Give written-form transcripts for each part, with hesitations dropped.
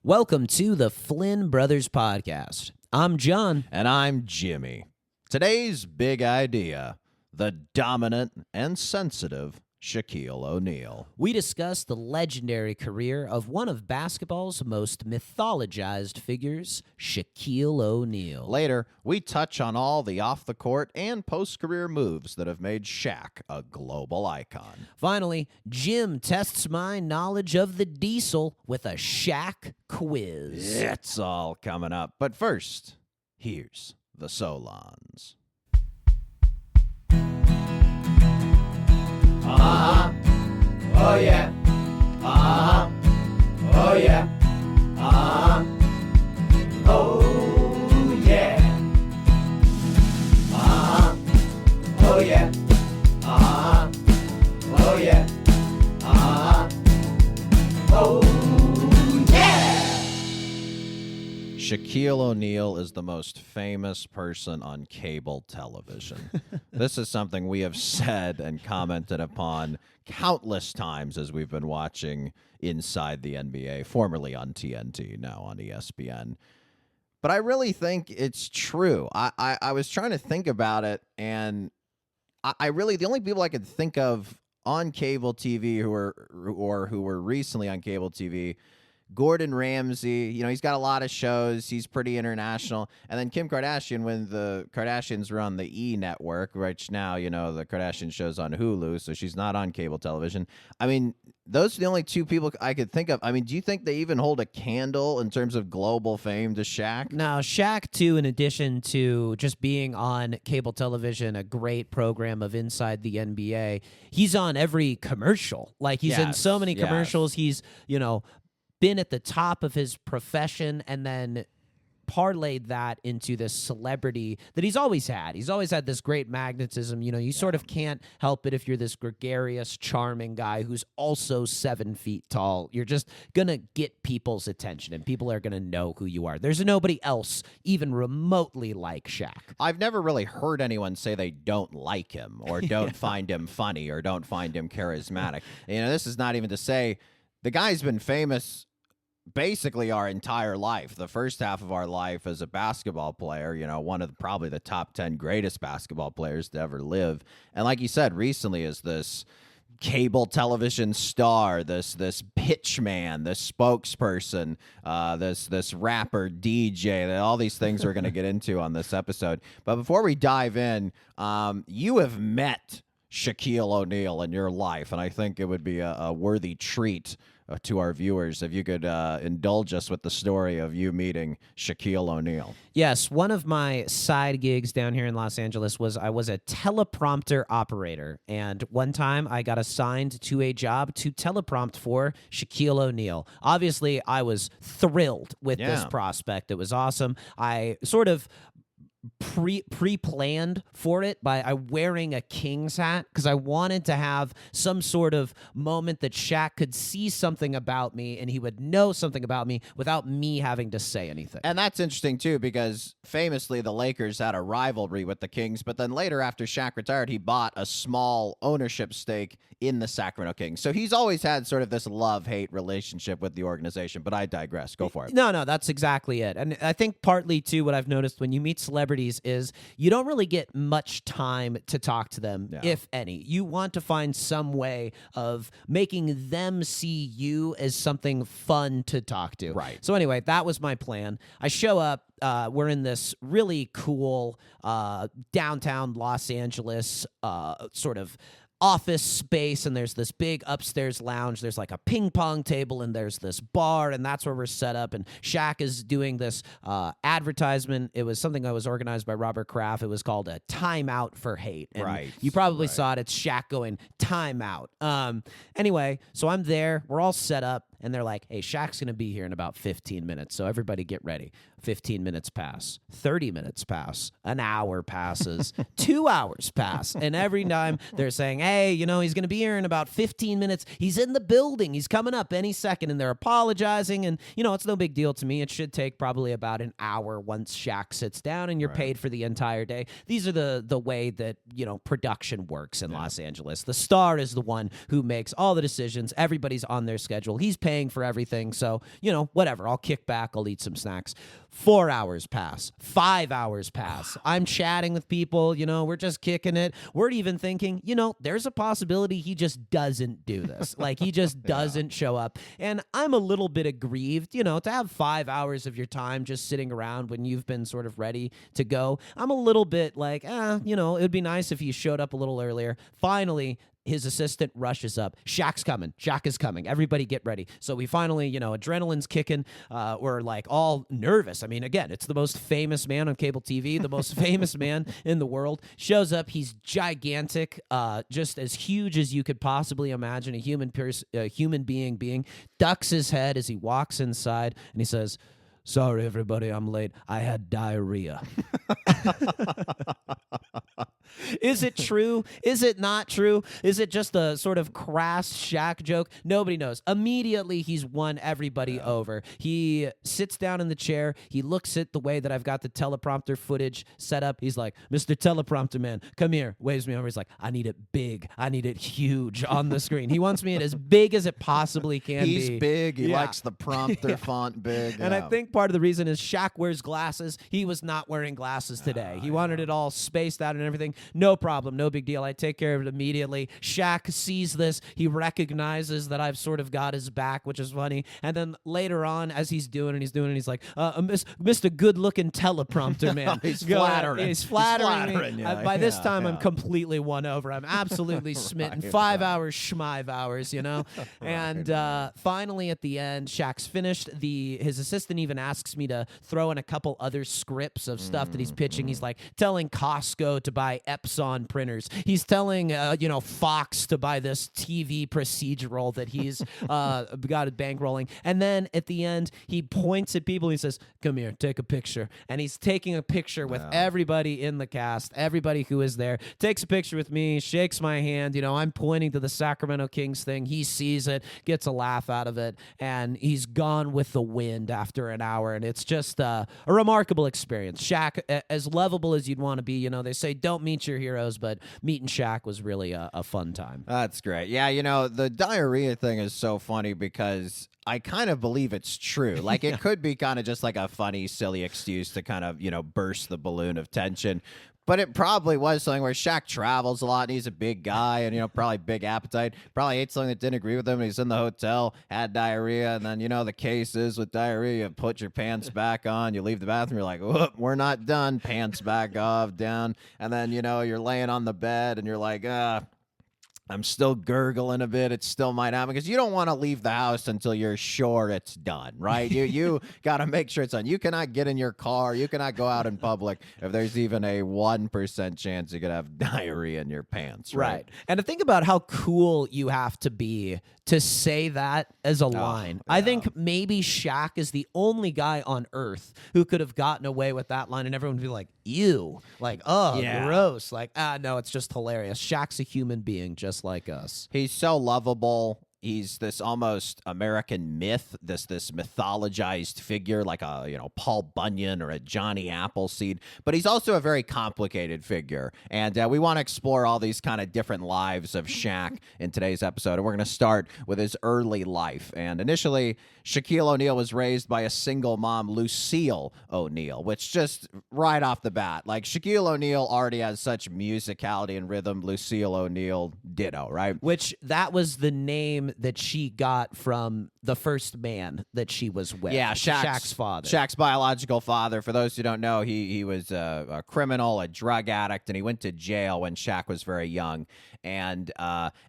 Welcome to the Flynn Brothers Podcast. I'm John. And I'm Jimmy. Today's big idea, the dominant and sensitive Shaquille O'Neal. We discuss the legendary career of one of basketball's most mythologized figures, Shaquille O'Neal. Later, we touch on all the off-the-court and post-career moves that have made Shaq a global icon. Finally, Jim tests my knowledge of the diesel with a Shaq Quiz. It's all coming up. But first, here's the Solons. Uh-huh. Oh yeah. Uh-huh. Oh yeah. Uh-huh. Oh yeah. Uh-huh. Oh yeah. Uh-huh. Oh yeah. Uh-huh. Oh yeah. Shaquille O'Neal is the most famous person on cable television. This is something we have said and commented upon countless times as we've been watching Inside the NBA, formerly on TNT, now on ESPN. But I really think it's true. I was trying to think about it, and I really, the only people I could think of on cable TV who were recently on cable TV, Gordon Ramsay, he's got a lot of shows. He's pretty international. And then Kim Kardashian, when the Kardashians were on the E! Network, which now, the Kardashian show's on Hulu, so she's not on cable television. I mean, those are the only two people I could think of. I mean, do you think they even hold a candle in terms of global fame to Shaq? Now, Shaq, too, in addition to just being on cable television, a great program of Inside the NBA, he's on every commercial. Like, he's in so many commercials. He's, been at the top of his profession and then parlayed that into this celebrity that he's always had. He's always had this great magnetism. You sort of can't help it if you're this gregarious, charming guy who's also 7 feet tall. You're just going to get people's attention, and people are going to know who you are. There's nobody else even remotely like Shaq. I've never really heard anyone say they don't like him or don't find him funny or don't find him charismatic. This is not even to say the guy's been famous basically our entire life. The first half of our life as a basketball player, one of probably the top 10 greatest basketball players to ever live. And like you said, recently is this cable television star, this pitch man, this spokesperson, this rapper, DJ, all these things we're going to get into on this episode. But before we dive in, you have met Shaquille O'Neal in your life, and I think it would be a worthy treat to our viewers if you could indulge us with the story of you meeting Shaquille O'Neal. Yes, one of my side gigs down here in Los Angeles was I was a teleprompter operator, and one time I got assigned to a job to teleprompt for Shaquille O'Neal. Obviously, I was thrilled with this prospect. It was awesome. I sort of pre-planned for it by wearing a King's hat because I wanted to have some sort of moment that Shaq could see something about me and he would know something about me without me having to say anything. And that's interesting too, because famously the Lakers had a rivalry with the Kings, but then later after Shaq retired, he bought a small ownership stake in the Sacramento Kings. So he's always had sort of this love-hate relationship with the organization, but I digress. Go for it. No, that's exactly it. And I think partly too what I've noticed when you meet celebrities is you don't really get much time to talk to them, if any. You want to find some way of making them see you as something fun to talk to. Right. So anyway, that was my plan. I show up. We're in this really cool downtown Los Angeles sort of office space, and there's this big upstairs lounge. There's like a ping pong table, and there's this bar, and that's where we're set up. And Shaq is doing this advertisement. It was something that was organized by Robert Kraft. It was called a Timeout for Hate. And you probably saw it. It's Shaq going, timeout. Anyway, so I'm there. We're all set up. And they're like, hey, Shaq's going to be here in about 15 minutes, so everybody get ready. 15 minutes pass. 30 minutes pass. An hour passes. 2 hours pass. And every time they're saying, hey, he's going to be here in about 15 minutes. He's in the building. He's coming up any second. And they're apologizing. And, it's no big deal to me. It should take probably about an hour once Shaq sits down and you're paid for the entire day. These are the way that, production works in Los Angeles. The star is the one who makes all the decisions. Everybody's on their schedule. He's paid paying for everything. So, whatever. I'll kick back. I'll eat some snacks. 4 hours pass. 5 hours pass. I'm chatting with people. We're just kicking it. We're even thinking, there's a possibility he just doesn't do this. Like, he just doesn't show up. And I'm a little bit aggrieved, to have 5 hours of your time just sitting around when you've been sort of ready to go. I'm a little bit like, it would be nice if he showed up a little earlier. Finally, his assistant rushes up. Shaq's coming. Shaq is coming. Everybody get ready. So we finally, adrenaline's kicking. We're like all nervous. I mean, again, it's the most famous man on cable TV, the most famous man in the world. Shows up. He's gigantic, just as huge as you could possibly imagine a human being. Ducks his head as he walks inside, and he says, "Sorry, everybody, I'm late. I had diarrhea." Is it true? Is it not true? Is it just a sort of crass Shaq joke? Nobody knows. Immediately, he's won everybody over. He sits down in the chair. He looks at the way that I've got the teleprompter footage set up. He's like, "Mr. Teleprompter Man, come here." Waves me over. He's like, "I need it big. I need it huge on the screen." He wants me as big as it possibly can be. He's big. He likes the prompter font big. And I think part of the reason is Shaq wears glasses. He was not wearing glasses today. He wanted it all spaced out and everything. No problem. No big deal. I take care of it immediately. Shaq sees this. He recognizes that I've sort of got his back, which is funny. And then later on, as he's doing it, he's like, "Mr. Good-looking teleprompter man." He's flattering. He's flattering me. You. By this time, I'm completely won over. I'm absolutely smitten. 5 hours, schmive hours, And finally, at the end, Shaq's finished. His assistant even asks me to throw in a couple other scripts of stuff that he's pitching. He's like telling Costco to buy Epson printers. He's telling, Fox to buy this TV procedural that he's got a bankrolling. And then at the end, he points at people. And he says, "Come here, take a picture." And he's taking a picture with everybody in the cast, everybody who is there. Takes a picture with me, shakes my hand. I'm pointing to the Sacramento Kings thing. He sees it, gets a laugh out of it, and he's gone with the wind after an hour. And it's just a remarkable experience. Shaq, as lovable as you'd want to be. They say don't meet your heroes, but meeting Shaq was really a fun time. That's great. Yeah, the diarrhea thing is so funny because I kind of believe it's true. Like, it could be kind of just like a funny, silly excuse to kind of, burst the balloon of tension. But it probably was something where Shaq travels a lot, and he's a big guy, and, probably big appetite. Probably ate something that didn't agree with him, and he's in the hotel, had diarrhea, and then, the case is with diarrhea, you put your pants back on, you leave the bathroom, you're like, "Whoop, we're not done." Pants back off, down. And then, you're laying on the bed, and you're like, I'm still gurgling a bit. It still might happen because you don't want to leave the house until you're sure it's done, right? You got to make sure it's done. You cannot get in your car. You cannot go out in public if there's even a 1% chance you could have diarrhea in your pants, right? And to think about how cool you have to be to say that as a line. Yeah. I think maybe Shaq is the only guy on earth who could have gotten away with that line, and everyone would be like, "Ew," like, "Oh, gross." Like, no, it's just hilarious. Shaq's a human being just like us. He's so lovable. He's this almost American myth, this mythologized figure like a Paul Bunyan or a Johnny Appleseed. But he's also a very complicated figure, and we want to explore all these kind of different lives of Shaq in today's episode. And we're going to start with his early life. And initially, Shaquille O'Neal was raised by a single mom, Lucille O'Neal, which just right off the bat, like Shaquille O'Neal already has such musicality and rhythm. Lucille O'Neal, ditto, right? Which that was the name that she got from the first man that she was with. Yeah, Shaq's father. Shaq's biological father. For those who don't know, he was a criminal, a drug addict, and he went to jail when Shaq was very young. And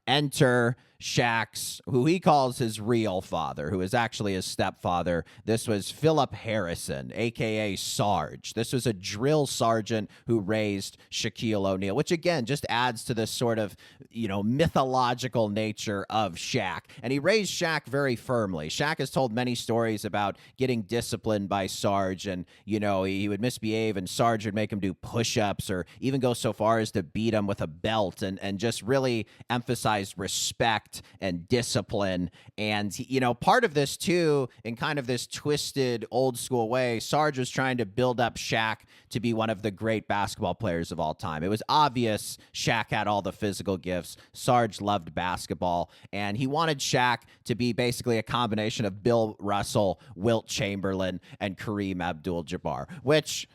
enter Shaq's, who he calls his real father, who is actually his stepfather. This was Philip Harrison, a.k.a. Sarge. This was a drill sergeant who raised Shaquille O'Neal, which, again, just adds to this sort of, mythological nature of Shaq. And he raised Shaq very firmly. Shaq has told many stories about getting disciplined by Sarge, and, he would misbehave, and Sarge would make him do push-ups or even go so far as to beat him with a belt and just really emphasize respect respect and discipline. And, part of this, too, in kind of this twisted, old school way, Sarge was trying to build up Shaq to be one of the great basketball players of all time. It was obvious Shaq had all the physical gifts. Sarge loved basketball, and he wanted Shaq to be basically a combination of Bill Russell, Wilt Chamberlain, and Kareem Abdul-Jabbar, which,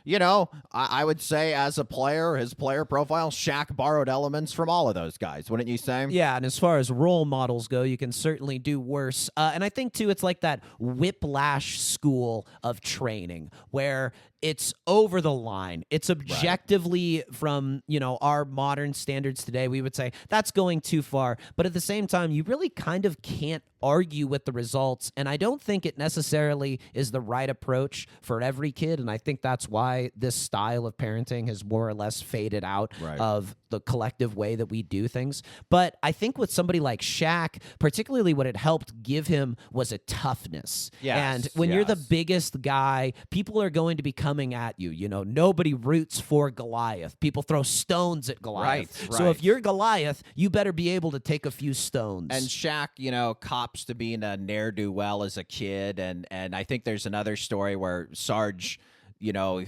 I would say as a player, his player profile, Shaq borrowed elements from all of those guys, wouldn't you say? Yeah, and as far as role models go, you can certainly do worse. And I think, too, it's like that whiplash school of training where it's over the line. It's objectively from, our modern standards today, we would say that's going too far. But at the same time, you really kind of can't argue with the results. And I don't think it necessarily is the right approach for every kid. And I think that's why this style of parenting has more or less faded out of the collective way that we do things. But I think with somebody like Shaq, particularly what it helped give him was a toughness. And when you're the biggest guy, people are going to be coming at you. Nobody roots for Goliath. People throw stones at Goliath. Right. So if you're Goliath, you better be able to take a few stones. And Shaq, cops to being a ne'er-do-well as a kid. And I think there's another story where Sarge,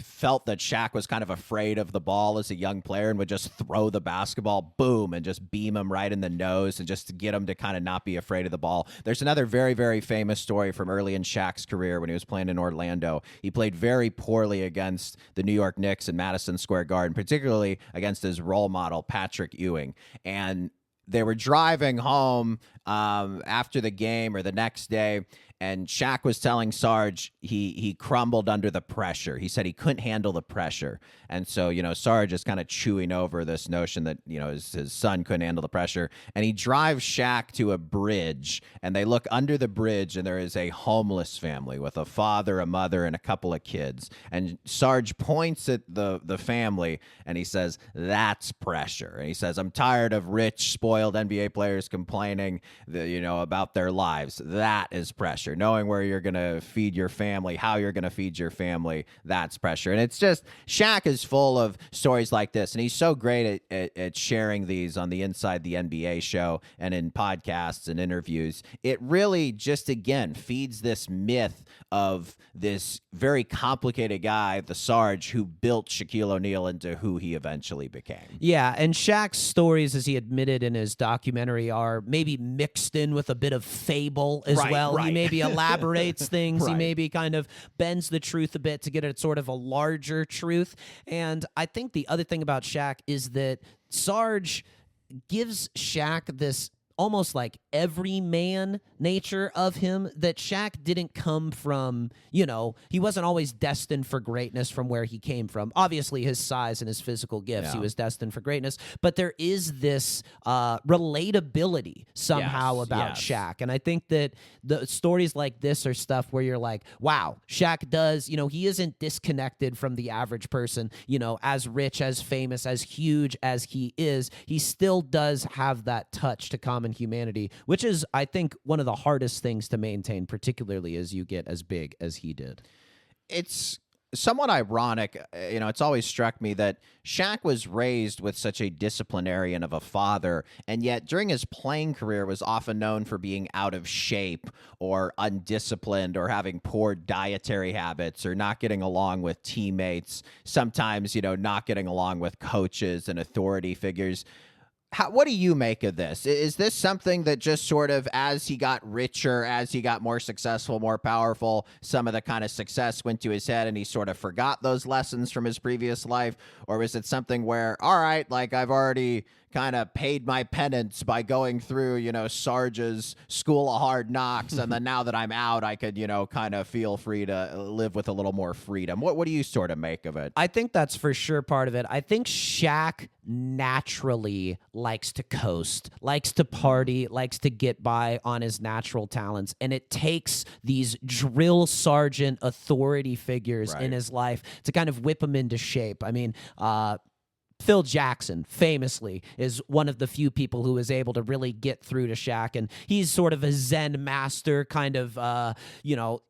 felt that Shaq was kind of afraid of the ball as a young player and would just throw the basketball, boom, and just beam him right in the nose and just to get him to kind of not be afraid of the ball. There's another very, very famous story from early in Shaq's career when he was playing in Orlando. He played very poorly against the New York Knicks in Madison Square Garden, particularly against his role model, Patrick Ewing. And they were driving home after the game or the next day, and Shaq was telling Sarge he crumbled under the pressure. He said he couldn't handle the pressure. And so, Sarge is kind of chewing over this notion that, his son couldn't handle the pressure. And he drives Shaq to a bridge, and they look under the bridge, and there is a homeless family with a father, a mother, and a couple of kids. And Sarge points at the family, and he says, "That's pressure." And he says, "I'm tired of rich, spoiled NBA players complaining about their lives. That is pressure. Knowing where you're going to feed your family, how you're going to feed your family, that's pressure." And it's just, Shaq is full of stories like this, and he's so great at sharing these on the Inside the NBA show and in podcasts and interviews. It really just, again, feeds this myth of this very complicated guy, the Sarge, who built Shaquille O'Neal into who he eventually became. Yeah, and Shaq's stories, as he admitted in his documentary, are maybe mixed in with a bit of fable as well. He maybe elaborates things. He maybe kind of bends the truth a bit to get at sort of a larger truth. And I think the other thing about Shaq is that Sarge gives Shaq this almost like everyman nature of him, that Shaq didn't come from, he wasn't always destined for greatness from where he came from. Obviously, his size and his physical gifts, he was destined for greatness. But there is this relatability somehow about Shaq. And I think that the stories like this are stuff where you're like, wow, Shaq does, he isn't disconnected from the average person, as rich, as famous, as huge as he is. He still does have that touch to common humanity, which is, I think, one of the hardest things to maintain, particularly as you get as big as he did. It's somewhat ironic. It's always struck me that Shaq was raised with such a disciplinarian of a father, and yet during his playing career was often known for being out of shape or undisciplined or having poor dietary habits or not getting along with teammates, sometimes, not getting along with coaches and authority figures. What do you make of this? Is this something that just sort of, as he got richer, as he got more successful, more powerful, some of the kind of success went to his head and he sort of forgot those lessons from his previous life? Or was it something where, all right, like I've already kind of paid my penance by going through, Sarge's School of Hard Knocks, and then now that I'm out, I could, kind of feel free to live with a little more freedom. What do you sort of make of it? I think that's for sure part of it. I think Shaq naturally likes to coast, likes to party, likes to get by on his natural talents, and it takes these drill sergeant authority figures in his life to kind of whip him into shape. I mean, Phil Jackson, famously, is one of the few people who is able to really get through to Shaq, and he's sort of a Zen master, kind of,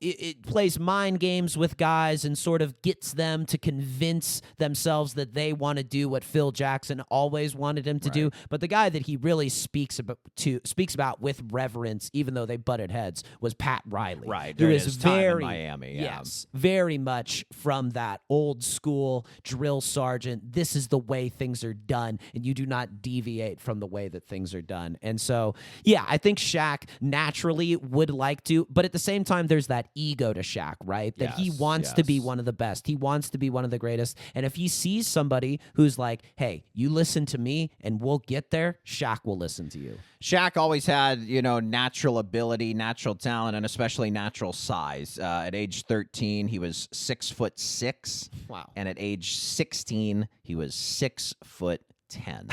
it plays mind games with guys and sort of gets them to convince themselves that they want to do what Phil Jackson always wanted him to do. But the guy that he really speaks about with reverence, even though they butted heads, was Pat Riley, Who is his time in very Miami, yes, very much from that old school drill sergeant. This is the way things are done, and you do not deviate from the way that things are done. And so, yeah, I think Shaq naturally would like to, but at the same time, there's that ego to Shaq, right? That he wants to be one of the best. He wants to be one of the greatest. And if he sees somebody who's like, hey, you listen to me and we'll get there, Shaq will listen to you. Shaq always had, natural ability, natural talent, and especially natural size. At age 13, he was 6'6". Wow. And at age 16, he was 6'10".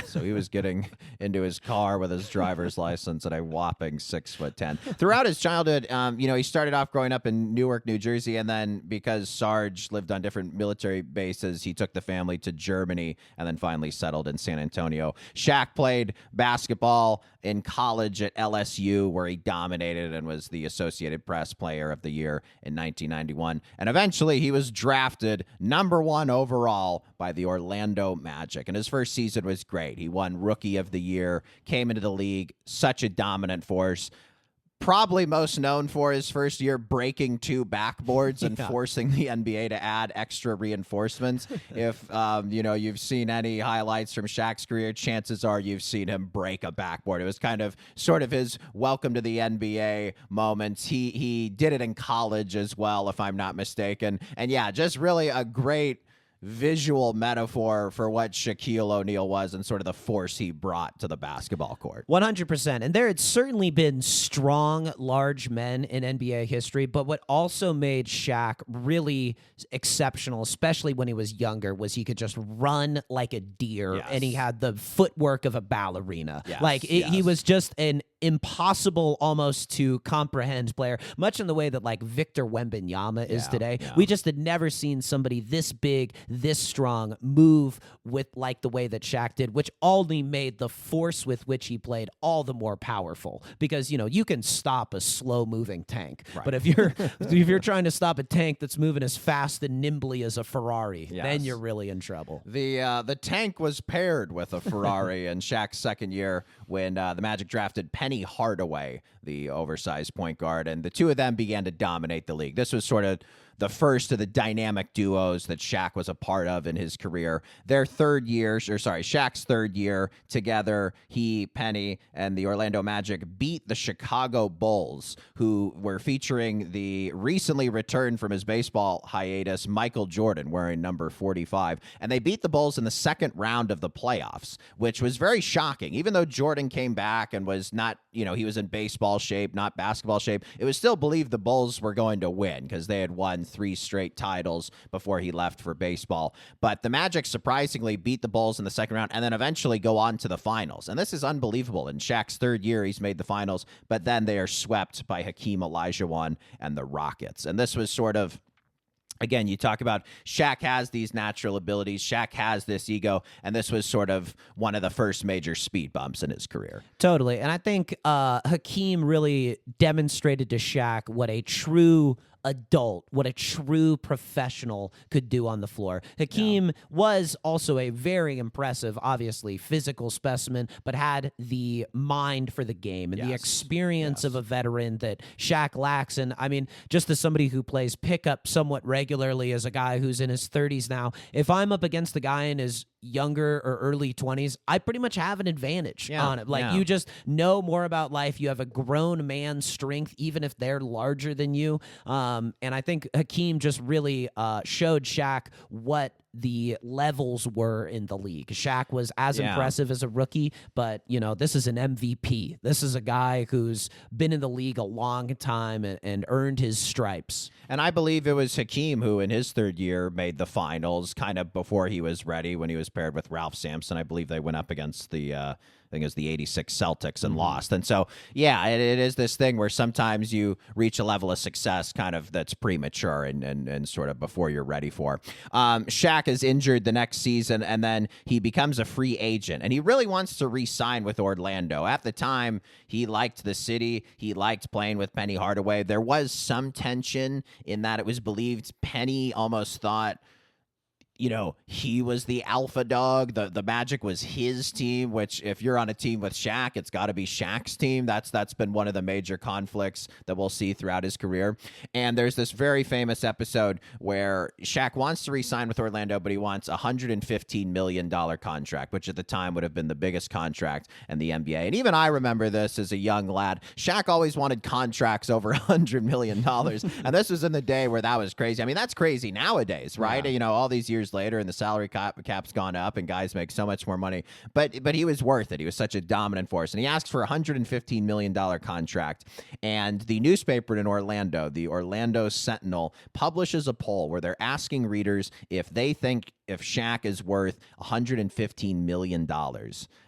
So he was getting into his car with his driver's license at a whopping 6'10". Throughout his childhood, he started off growing up in Newark, New Jersey, and then because Sarge lived on different military bases, he took the family to Germany and then finally settled in San Antonio. Shaq played basketball in college at LSU, where he dominated and was the Associated Press Player of the Year in 1991. And eventually he was drafted #1 overall by the Orlando Magic. And his first season was great. He won Rookie of the Year, came into the league, such a dominant force. Probably most known for his first year breaking 2 backboards and forcing the NBA to add extra reinforcements. If you've seen any highlights from Shaq's career, chances are you've seen him break a backboard. It was sort of his welcome to the NBA moments. He did it in college as well, if I'm not mistaken. And yeah, just really a great visual metaphor for what Shaquille O'Neal was and sort of the force he brought to the basketball court. 100%. And there had certainly been strong, large men in NBA history, but what also made Shaq really exceptional, especially when he was younger, was he could just run like a deer, and he had the footwork of a ballerina. He was just an impossible almost to comprehend player, much in the way that like Victor Wembanyama is today. We just had never seen somebody this big, this strong move with like the way that Shaq did, which only made the force with which he played all the more powerful, because you can stop a slow moving tank, but if you're trying to stop a tank that's moving as fast and nimbly as a Ferrari, then you're really in trouble. The tank was paired with a Ferrari in Shaq's second year when the Magic drafted Penny Hardaway, the oversized point guard, and the two of them began to dominate the league. This was sort of the first of the dynamic duos that Shaq was a part of in his career. Shaq's third year together, he, Penny, and the Orlando Magic beat the Chicago Bulls, who were featuring the recently returned from his baseball hiatus, Michael Jordan, wearing number 45. And they beat the Bulls in the second round of the playoffs, which was very shocking. Even though Jordan came back and was not, he was in baseball shape, not basketball shape, it was still believed the Bulls were going to win because they had won 3 straight titles before he left for baseball. But the Magic surprisingly beat the Bulls in the second round and then eventually go on to the finals. And this is unbelievable. In Shaq's third year, he's made the finals, but then they are swept by Hakeem Olajuwon and the Rockets. And this was sort of, again, you talk about Shaq has these natural abilities, Shaq has this ego, and this was sort of one of the first major speed bumps in his career. Totally. And I think Hakeem really demonstrated to Shaq what a true adult, what a true professional could do on the floor. Hakeem was also a very impressive, obviously, physical specimen, but had the mind for the game and the experience of a veteran that Shaq lacks. And I mean, just as somebody who plays pickup somewhat regularly, as a guy who's in his 30s now, if I'm up against a guy in his younger or early 20s, I pretty much have an advantage on it. You just know more about life. You have a grown man's strength, even if they're larger than you. And I think Hakeem just really showed Shaq what the levels were in the league. Shaq was as impressive as a rookie, but, this is an MVP. This is a guy who's been in the league a long time and earned his stripes. And I believe it was Hakeem who, in his third year, made the finals kind of before he was ready, when he was paired with Ralph Sampson. I believe they went up against the think it was the 86 Celtics and lost. And so, yeah, it is this thing where sometimes you reach a level of success kind of that's premature and sort of before you're ready for. Shaq is injured the next season, and then he becomes a free agent. And he really wants to re-sign with Orlando. At the time, he liked the city. He liked playing with Penny Hardaway. There was some tension in that it was believed Penny almost thought, you know, he was the alpha dog. The Magic was his team, which if you're on a team with Shaq, it's got to be Shaq's team. That's been one of the major conflicts that we'll see throughout his career. And there's this very famous episode where Shaq wants to re-sign with Orlando, but he wants a $115 million contract, which at the time would have been the biggest contract in the NBA. And even I remember this as a young lad. Shaq always wanted contracts over $100 million. And this was in the day where that was crazy. I mean, that's crazy nowadays, right? Yeah. You know, all these years later, and the salary cap's gone up and guys make so much more money, but he was worth it. He was such a dominant force, and he asked for a $115 million contract. And the newspaper in Orlando, the Orlando Sentinel, publishes a poll where they're asking readers if they think if Shaq is worth $115 million.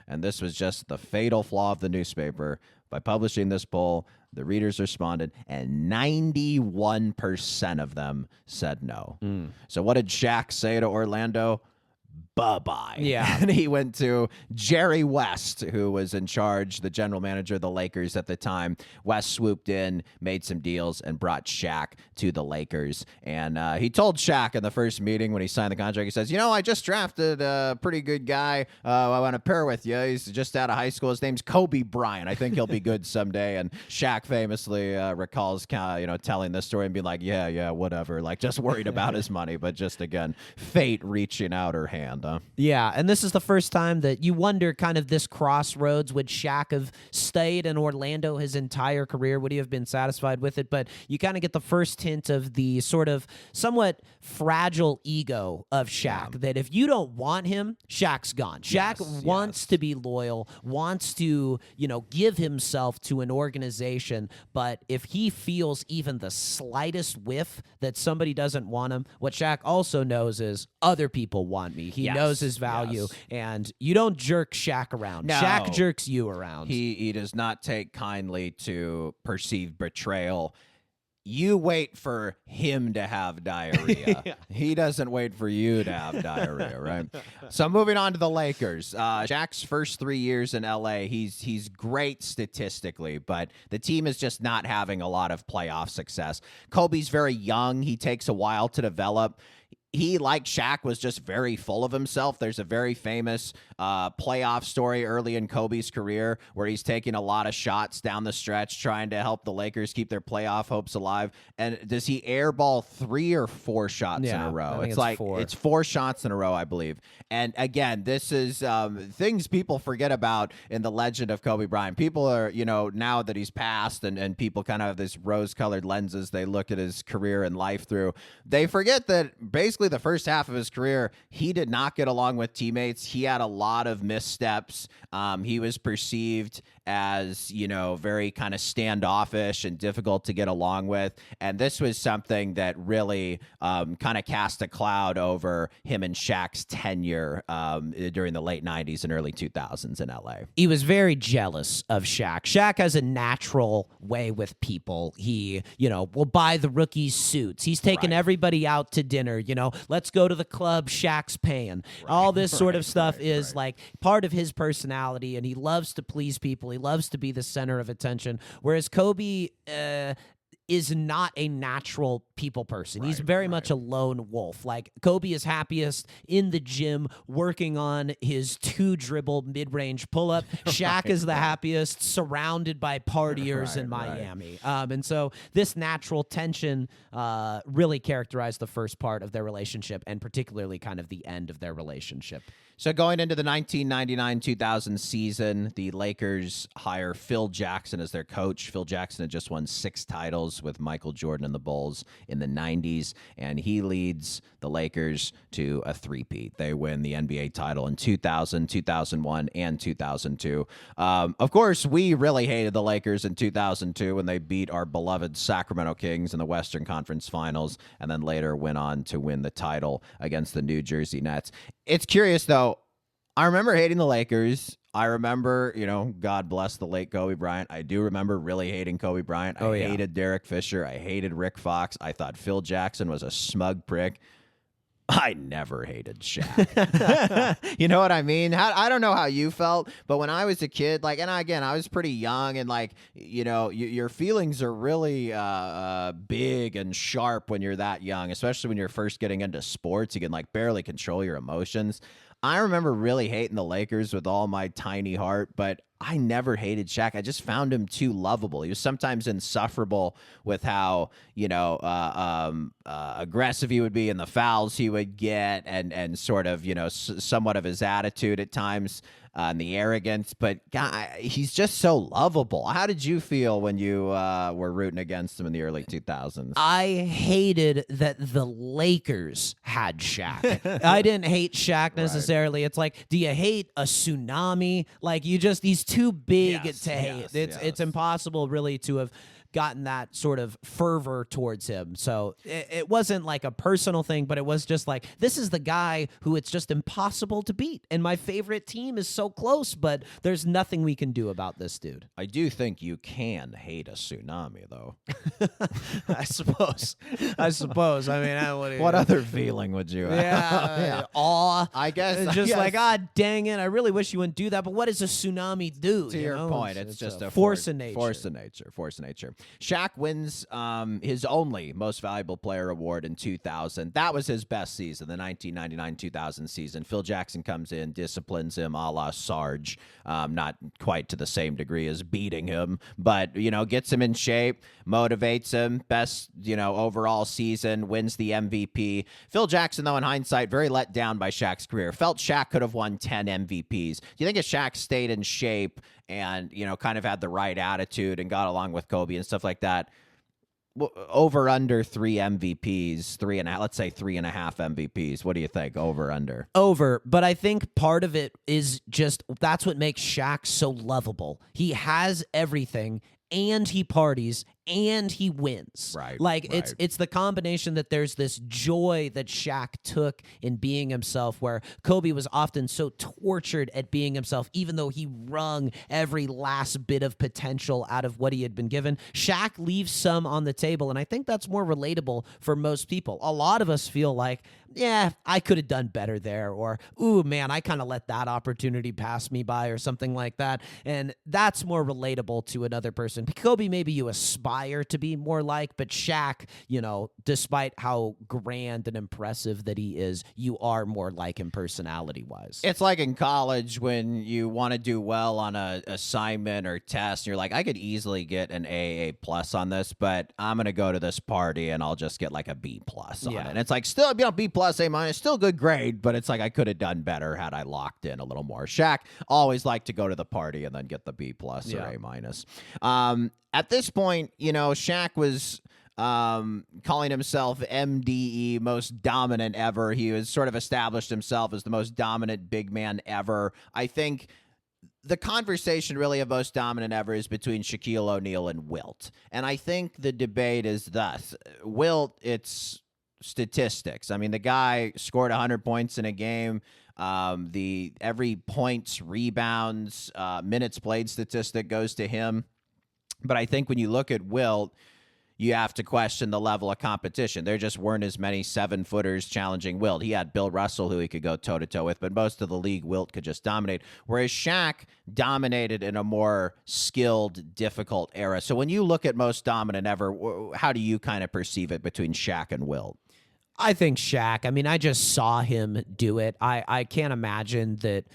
And this was just the fatal flaw of the newspaper. By publishing this poll, the readers responded, and 91% of them said no. So what did Shaq say to Orlando? Bye-bye. Yeah. And he went to Jerry West, who was in charge, the general manager of the Lakers at the time. West swooped in, made some deals, and brought Shaq to the Lakers. And he told Shaq in the first meeting when he signed the contract, he says, you know, I just drafted a pretty good guy. I want to pair with you. He's just out of high school. His name's Kobe Bryant. I think he'll be good someday. And Shaq famously recalls telling this story and being like, yeah, whatever. Like, just worried about his money. But just, again, fate reaching out her hand. Yeah, and this is the first time that you wonder kind of this crossroads. Would Shaq have stayed in Orlando his entire career? Would he have been satisfied with it? But you kind of get the first hint of the sort of somewhat fragile ego of Shaq, that if you don't want him, Shaq's gone. Shaq wants to be loyal, wants to, you know, give himself to an organization, but if he feels even the slightest whiff that somebody doesn't want him, what Shaq also knows is other people want me. He knows his value, and you don't jerk Shaq around. No. Shaq jerks you around. He does not take kindly to perceived betrayal. You wait for him to have diarrhea. He doesn't wait for you to have diarrhea, right? So moving on to the Lakers. Shaq's first 3 years in L.A., he's great statistically, but the team is just not having a lot of playoff success. Kobe's very young. He takes a while to develop. He, like Shaq, was just very full of himself. There's a very famous playoff story early in Kobe's career where he's taking a lot of shots down the stretch trying to help the Lakers keep their playoff hopes alive. And does he airball 3 or 4 shots in a row? It's 4 shots in a row, I believe. And again, this is things people forget about in the legend of Kobe Bryant. People are, you know, now that he's passed and people kind of have this rose-colored lenses they look at his career and life through, they forget that basically the first half of his career, he did not get along with teammates. He had a lot of missteps. He was perceived as, you know, very kind of standoffish and difficult to get along with. And this was something that really kind of cast a cloud over him and Shaq's tenure during the late 90s and early 2000s in LA. He was very jealous of Shaq. Shaq has a natural way with people. He, you know, will buy the rookies suits. He's taking everybody out to dinner, you know, let's go to the club, Shaq's paying. All this sort of stuff is like part of his personality, and he loves to please people. He loves to be the center of attention, whereas Kobe is not a natural people person. He's very much a lone wolf. Like, Kobe is happiest in the gym working on his 2-dribble mid-range pull-up. Shaq is the happiest surrounded by partiers in Miami. And so this natural tension really characterized the first part of their relationship, and particularly kind of the end of their relationship. So going into the 1999-2000 season, the Lakers hire Phil Jackson as their coach. Phil Jackson had just won 6 titles with Michael Jordan and the Bulls in the 90s, and he leads the Lakers to a three-peat. They win the NBA title in 2000, 2001, and 2002. Of course, we really hated the Lakers in 2002 when they beat our beloved Sacramento Kings in the Western Conference Finals, and then later went on to win the title against the New Jersey Nets. It's curious, though. I remember hating the Lakers. I remember, God bless the late Kobe Bryant. I do remember really hating Kobe Bryant. I hated Derek Fisher. I hated Rick Fox. I thought Phil Jackson was a smug prick. I never hated Shaq. You know what I mean? I don't know how you felt, but when I was a kid, and again, I was pretty young, and your feelings are really big and sharp when you're that young, especially when you're first getting into sports. You can barely control your emotions. I remember really hating the Lakers with all my tiny heart, but I never hated Shaq. I just found him too lovable. He was sometimes insufferable with how, aggressive he would be and the fouls he would get and sort of, somewhat of his attitude at times and the arrogance. But he's just so lovable. How did you feel when you were rooting against him in the early 2000s? I hated that the Lakers had Shaq. I didn't hate Shaq necessarily. Right. It's like, do you hate a tsunami? He's too big to hate. It's impossible really to have gotten that sort of fervor towards him. So it wasn't like a personal thing, but it was just this is the guy who it's just impossible to beat. And my favorite team is so close, but there's nothing we can do about this dude. I do think you can hate a tsunami, though. I suppose. I mean, what other feeling would you have? Yeah. Awe. I guess. Just dang it. I really wish you wouldn't do that. But what does a tsunami do? To your point, it's just a force of nature. Force of nature. Shaq wins his only Most Valuable Player award in 2000. That was his best season, the 1999-2000 season. Phil Jackson comes in, disciplines him a la Sarge, not quite to the same degree as beating him, but, gets him in shape, motivates him, best, overall season, wins the MVP. Phil Jackson, though, in hindsight, very let down by Shaq's career. Felt Shaq could have won 10 MVPs. Do you think if Shaq stayed in shape and, kind of had the right attitude and got along with Kobe and stuff like that, over under 3 MVPs, let's say 3.5 MVPs. What do you think? Over, under? Over, but I think part of it is just that's what makes Shaq so lovable. He has everything, and he parties, and he wins. Right. It's the combination that there's this joy that Shaq took in being himself, where Kobe was often so tortured at being himself, even though he wrung every last bit of potential out of what he had been given. Shaq leaves some on the table, and I think that's more relatable for most people. A lot of us feel like, yeah, I could have done better there, or, ooh, man, I kind of let that opportunity pass me by, or something like that. And that's more relatable to another person. Kobe, maybe you aspire to be more like, but Shaq, despite how grand and impressive that he is, you are more like him personality-wise. It's like in college when you want to do well on a assignment or test, and you're like, I could easily get an AA plus on this, but I'm going to go to this party and I'll just get a B plus on it. And it's still, B plus, A minus, still good grade, but it's I could have done better had I locked in a little more. Shaq always liked to go to the party and then get the B plus or A minus. At this point, Shaq was calling himself MDE, most dominant ever. He was sort of established himself as the most dominant big man ever. I think the conversation really of most dominant ever is between Shaquille O'Neal and Wilt. And I think the debate is thus. Wilt, it's statistics. I mean, the guy scored 100 points in a game. The every points, rebounds, minutes played statistic goes to him. But I think when you look at Wilt, you have to question the level of competition. There just weren't as many 7-footers challenging Wilt. He had Bill Russell, who he could go toe-to-toe with, but most of the league, Wilt could just dominate, whereas Shaq dominated in a more skilled, difficult era. So when you look at most dominant ever, how do you kind of perceive it between Shaq and Wilt? I think Shaq. I mean, I just saw him do it. I can't imagine that,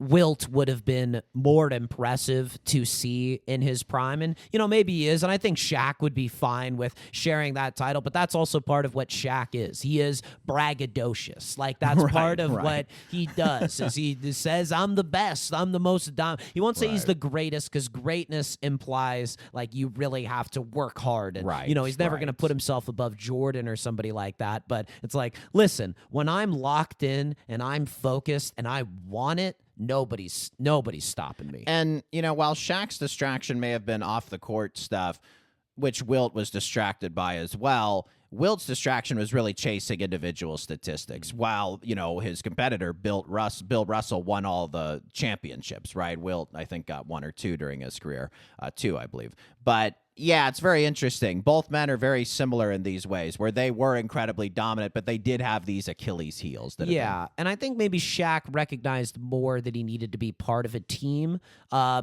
Wilt would have been more impressive to see in his prime. And, maybe he is. And I think Shaq would be fine with sharing that title. But that's also part of what Shaq is. He is braggadocious. That's part of what he does. Is he says, I'm the best. I'm the most dominant. He won't say he's the greatest, because greatness implies you really have to work hard. And, he's never going to put himself above Jordan or somebody like that. But it's listen, when I'm locked in and I'm focused and I want it, nobody's stopping me. And, while Shaq's distraction may have been off the court stuff, which Wilt was distracted by as well. Wilt's distraction was really chasing individual statistics, while his competitor Bill Russell won all the championships. Right, Wilt I think got 1 or 2 during his career, 2 I believe. But yeah, it's very interesting. Both men are very similar in these ways, where they were incredibly dominant, but they did have these Achilles heels. And I think maybe Shaq recognized more that he needed to be part of a team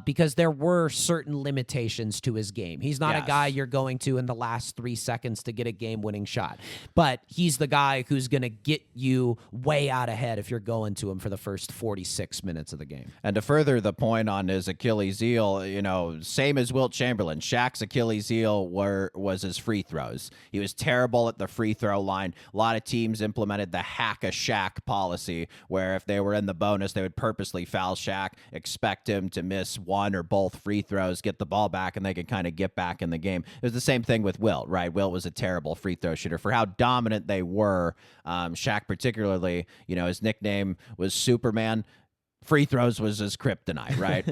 because there were certain limitations to his game. He's not a guy you're going to in the last 3 seconds to get a game-winning shot, but he's the guy who's going to get you way out ahead if you're going to him for the first 46 minutes of the game. And to further the point on his Achilles heel, same as Wilt Chamberlain, Shaq's Achilles heel was his free throws. He was terrible at the free throw line. A lot of teams implemented the hack a Shaq policy, where if they were in the bonus, they would purposely foul Shaq, expect him to miss one or both free throws, get the ball back, and they could kind of get back in the game. It was the same thing with Wilt, right? Wilt was a terrible free throw shooter. For how dominant they were, Shaq particularly, his nickname was Superman. Free throws was his kryptonite, right?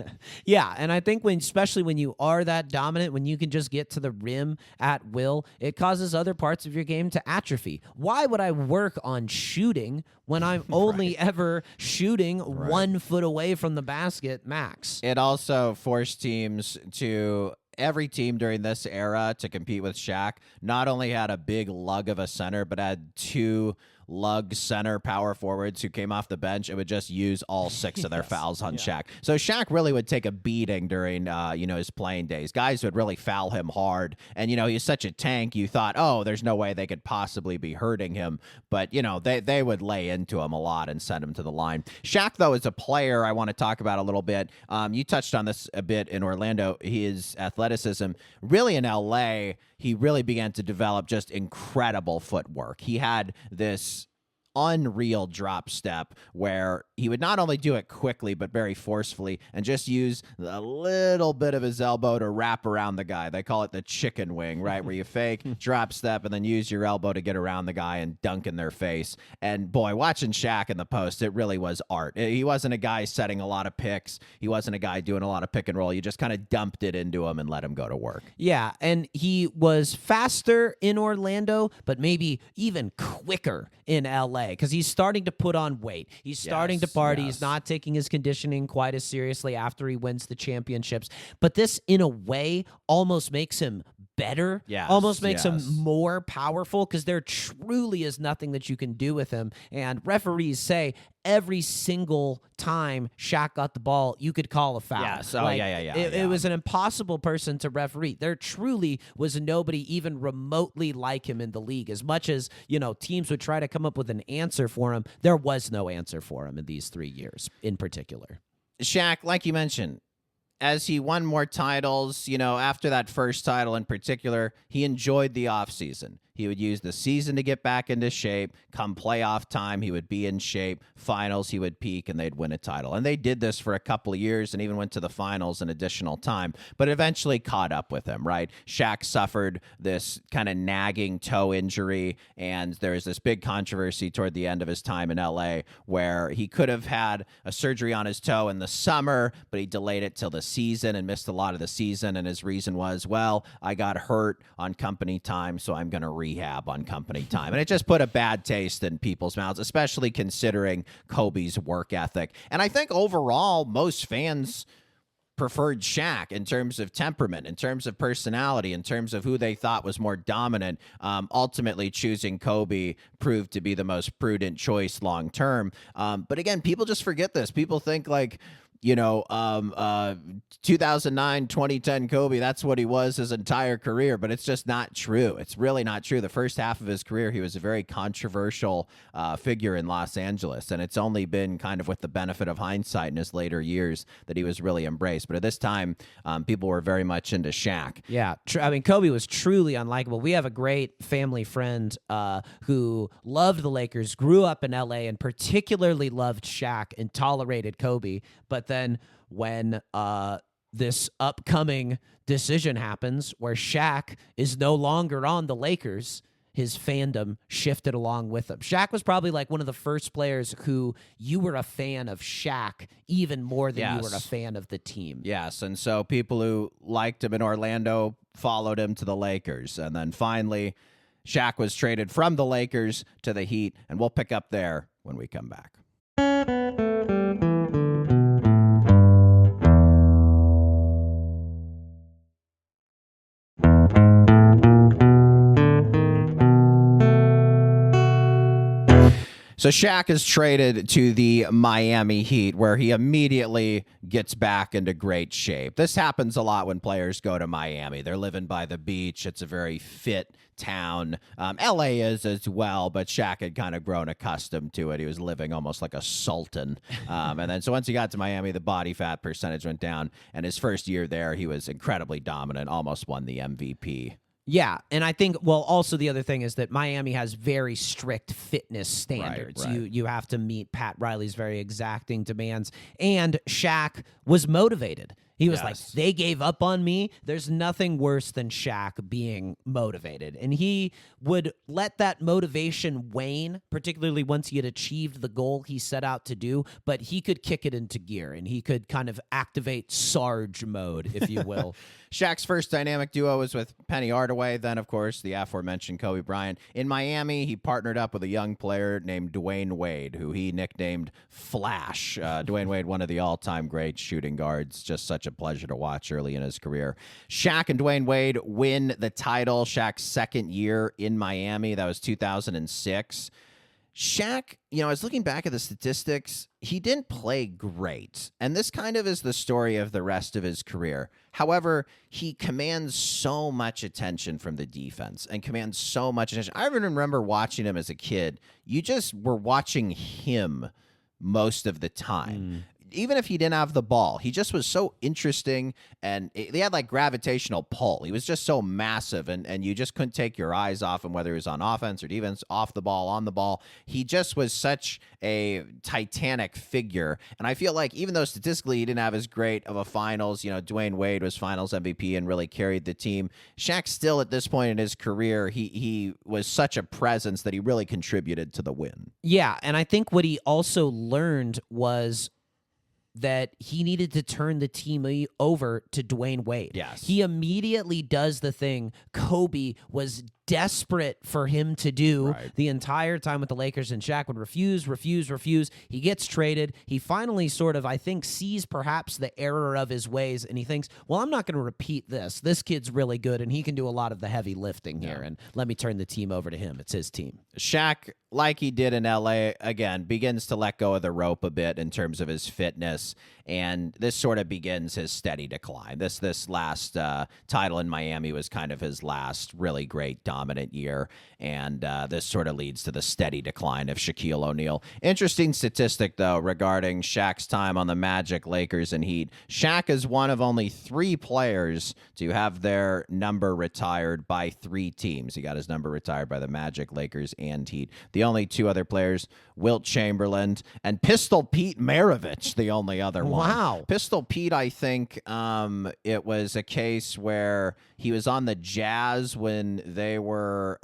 Yeah, and I think especially when you are that dominant, when you can just get to the rim at will, it causes other parts of your game to atrophy. Why would I work on shooting when I'm only ever shooting 1 foot away from the basket max? It also forced teams to... Every team during this era to compete with Shaq not only had a big lug of a center, but had 2 lug center power forwards who came off the bench and would just use all 6 of their fouls on Shaq. So Shaq really would take a beating during, his playing days. Guys would really foul him hard. And, he's such a tank. You thought, oh, there's no way they could possibly be hurting him. But, they would lay into him a lot and send him to the line. Shaq, though, is a player I want to talk about a little bit. You touched on this a bit in Orlando. His athleticism, really in L.A., he really began to develop just incredible footwork. He had this unreal drop step where he would not only do it quickly but very forcefully and just use a little bit of his elbow to wrap around the guy. They call it the chicken wing, right? Where you fake drop step and then use your elbow to get around the guy and dunk in their face. And boy, watching Shaq in the post, it really was art. He wasn't a guy setting a lot of picks. He wasn't a guy doing a lot of pick and roll. You just kind of dumped it into him and let him go to work. Yeah, and he was faster in Orlando, but maybe even quicker in LA because he's starting to put on weight. He's starting to party. He's not taking his conditioning quite as seriously after he wins the championships. But this, in a way, almost makes him better, almost makes him more powerful because there truly is nothing that you can do with him. And referees say every single time Shaq got the ball, you could call a foul. It was an impossible person to referee. There truly was nobody even remotely like him in the league. As much as, teams would try to come up with an answer for him, there was no answer for him in these 3 years in particular. Shaq, like you mentioned, as he won more titles, after that first title in particular, he enjoyed the offseason. He would use the season to get back into shape. Come playoff time, he would be in shape. Finals, he would peak, and they'd win a title. And they did this for a couple of years and even went to the finals an additional time, but eventually caught up with him, right? Shaq suffered this kind of nagging toe injury, and there was this big controversy toward the end of his time in L.A. where he could have had a surgery on his toe in the summer, but he delayed it till the season and missed a lot of the season, and his reason was, well, I got hurt on company time, so I'm going to rehab on company time. And it just put a bad taste in people's mouths, especially considering Kobe's work ethic. And I think overall, most fans preferred Shaq in terms of temperament, in terms of personality, in terms of who they thought was more dominant. Ultimately, choosing Kobe proved to be the most prudent choice long term. But again, people just forget this. People think 2009, 2010 Kobe, that's what he was his entire career, but it's just not true. It's really not true. The first half of his career, he was a very controversial figure in Los Angeles, and it's only been kind of with the benefit of hindsight in his later years that he was really embraced. But at this time, people were very much into Shaq. Yeah, Kobe was truly unlikable. We have a great family friend who loved the Lakers, grew up in L.A., and particularly loved Shaq and tolerated Kobe, but then when this upcoming decision happens where Shaq is no longer on the Lakers, his fandom shifted along with him. Shaq was probably like one of the first players who you were a fan of Shaq even more than you were a fan of the team. Yes, and so people who liked him in Orlando followed him to the Lakers. And then finally, Shaq was traded from the Lakers to the Heat, and we'll pick up there when we come back. So Shaq is traded to the Miami Heat, where he immediately gets back into great shape. This happens a lot when players go to Miami. They're living by the beach. It's a very fit town. LA is as well, but Shaq had kind of grown accustomed to it. He was living almost like a sultan. And then so once he got to Miami, the body fat percentage went down. And his first year there, he was incredibly dominant, almost won the MVP. Yeah, and I think, well, also the other thing is that Miami has very strict fitness standards. Right. You have to meet Pat Riley's very exacting demands, and Shaq was motivated. He was like, they gave up on me. There's nothing worse than Shaq being motivated. And he would let that motivation wane, particularly once he had achieved the goal he set out to do, but he could kick it into gear, and he could kind of activate Sarge mode, if you will. Shaq's first dynamic duo was with Penny Hardaway, then, of course, the aforementioned Kobe Bryant. In Miami, he partnered up with a young player named Dwayne Wade, who he nicknamed Flash. Dwayne Wade, one of the all-time great shooting guards, just such a pleasure to watch early in his career. Shaq and Dwayne Wade win the title Shaq's second year in Miami. That was 2006. Shaq, I was looking back at the statistics. He didn't play great. And this kind of is the story of the rest of his career. However, he commands so much attention from the defense and commands so much attention. I even remember watching him as a kid. You just were watching him most of the time. Even if he didn't have the ball, he just was so interesting, and they had like gravitational pull. He was just so massive, and you just couldn't take your eyes off him, whether he was on offense or defense, off the ball, on the ball. He just was such a titanic figure, and I feel like even though statistically he didn't have as great of a finals, Dwayne Wade was finals MVP and really carried the team. Shaq still at this point in his career, he was such a presence that he really contributed to the win. Yeah, and I think what he also learned was that he needed to turn the team over to Dwayne Wade. Yes. He immediately does the thing Kobe was desperate for him to do the entire time with the Lakers, and Shaq would refuse. He gets traded. He finally sort of, I think, sees perhaps the error of his ways, and he thinks, well, I'm not going to repeat this. This kid's really good, and he can do a lot of the heavy lifting here, and let me turn the team over to him. It's his team. Shaq, like he did in LA, again, begins to let go of the rope a bit in terms of his fitness, and this sort of begins his steady decline. This last title in Miami was kind of his last really great dominant year, and this sort of leads to the steady decline of Shaquille O'Neal. Interesting statistic, though, regarding Shaq's time on the Magic, Lakers, and Heat. Shaq is one of only 3 players to have their number retired by 3 teams. He got his number retired by the Magic, Lakers, and Heat. The only 2 other players, Wilt Chamberlain and Pistol Pete Maravich, the only other one. Wow. Pistol Pete, I think it was a case where he was on the Jazz when they were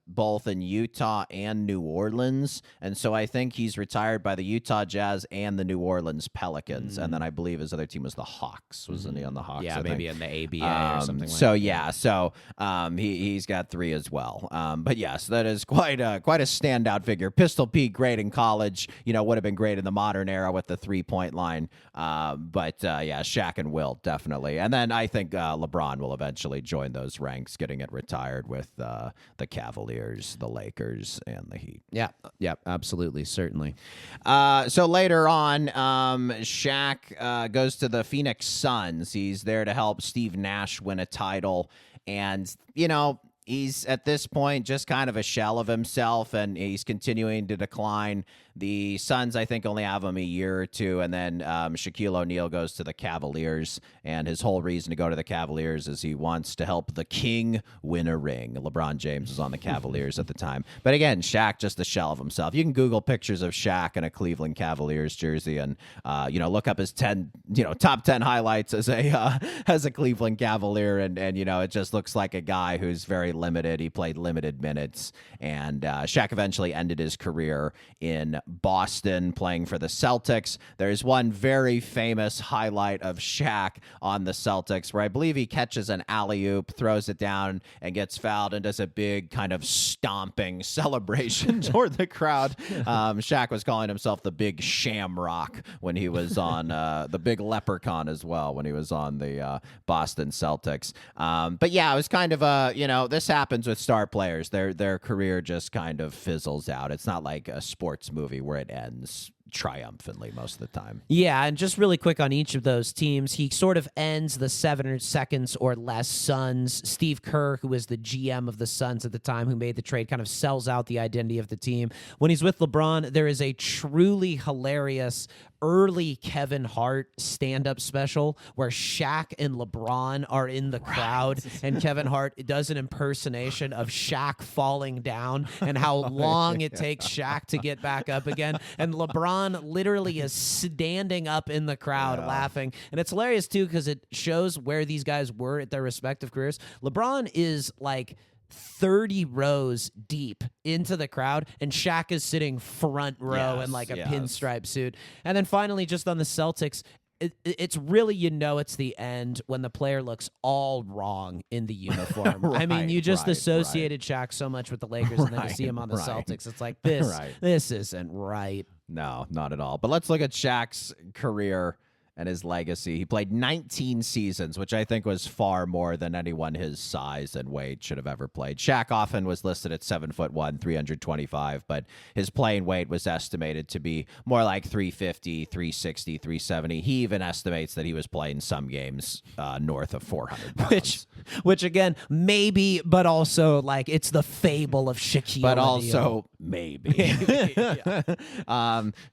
both in Utah and New Orleans. And so I think he's retired by the Utah Jazz and the New Orleans Pelicans. And then I believe his other team was the Hawks. Wasn't he on the Hawks? Yeah, I maybe think? in the ABA or something like So, that. yeah. So he's got 3 as well. But yes, that is quite a standout figure. Pistol Pete, great in college, would have been great in the modern era with the 3-point line. But Shaq and Wilt, definitely. And then I think LeBron will eventually join those ranks, getting it retired with the Cavaliers, the Lakers, and the Heat. Yeah, absolutely, certainly. So later on, Shaq goes to the Phoenix Suns. He's there to help Steve Nash win a title. And, he's at this point just kind of a shell of himself, and he's continuing to decline. The Suns, I think, only have him a year or 2, and then Shaquille O'Neal goes to the Cavaliers, and his whole reason to go to the Cavaliers is he wants to help the king win a ring. LeBron James was on the Cavaliers at the time. But again, Shaq, just a shell of himself. You can Google pictures of Shaq in a Cleveland Cavaliers jersey and, look up his top 10 highlights as a Cleveland Cavalier, and it just looks like a guy who's very limited. He played limited minutes, and Shaq eventually ended his career in Boston playing for the Celtics. There's one very famous highlight of Shaq on the Celtics where I believe he catches an alley-oop, throws it down, and gets fouled and does a big kind of stomping celebration toward the crowd. Shaq was calling himself the Big Shamrock when he was on the Big Leprechaun as well when he was on the Boston Celtics. But yeah, it was kind of this happens with star players. Their career just kind of fizzles out. It's not like a sports movie where it ends triumphantly most of the time. Yeah, and just really quick on each of those teams, he sort of ends the 7 seconds or less Suns. Steve Kerr, who was the GM of the Suns at the time, who made the trade, kind of sells out the identity of the team. When he's with LeBron, there is a truly hilarious early Kevin Hart stand-up special where Shaq and LeBron are in the crowd, and Kevin Hart does an impersonation of Shaq falling down and how long it takes Shaq to get back up again. And LeBron literally is standing up in the crowd laughing. And it's hilarious, too, because it shows where these guys were at their respective careers. LeBron is like 30 rows deep into the crowd, and Shaq is sitting front row in like a pinstripe suit. And then finally, just on the Celtics, it's really, it's the end when the player looks all wrong in the uniform. I mean, you just associated Shaq so much with the Lakers, and then to see him on the Celtics, it's like, this isn't right. No, not at all. But let's look at Shaq's career and his legacy. He played 19 seasons, which I think was far more than anyone his size and weight should have ever played. Shaq often was listed at 7'1", 325, but his playing weight was estimated to be more like 350, 360, 370. He even estimates that he was playing some games north of 400 pounds. Which again, maybe, but also like it's the fable of Shaquille But O'Neal. also maybe.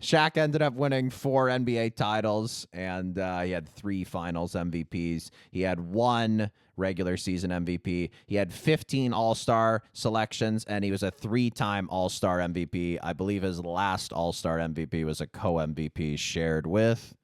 Shaq ended up winning 4 NBA titles, and he had 3 finals MVPs. He had 1 regular season MVP. He had 15 All-Star selections, and he was a 3-time All-Star MVP. I believe his last All-Star MVP was a co-MVP shared with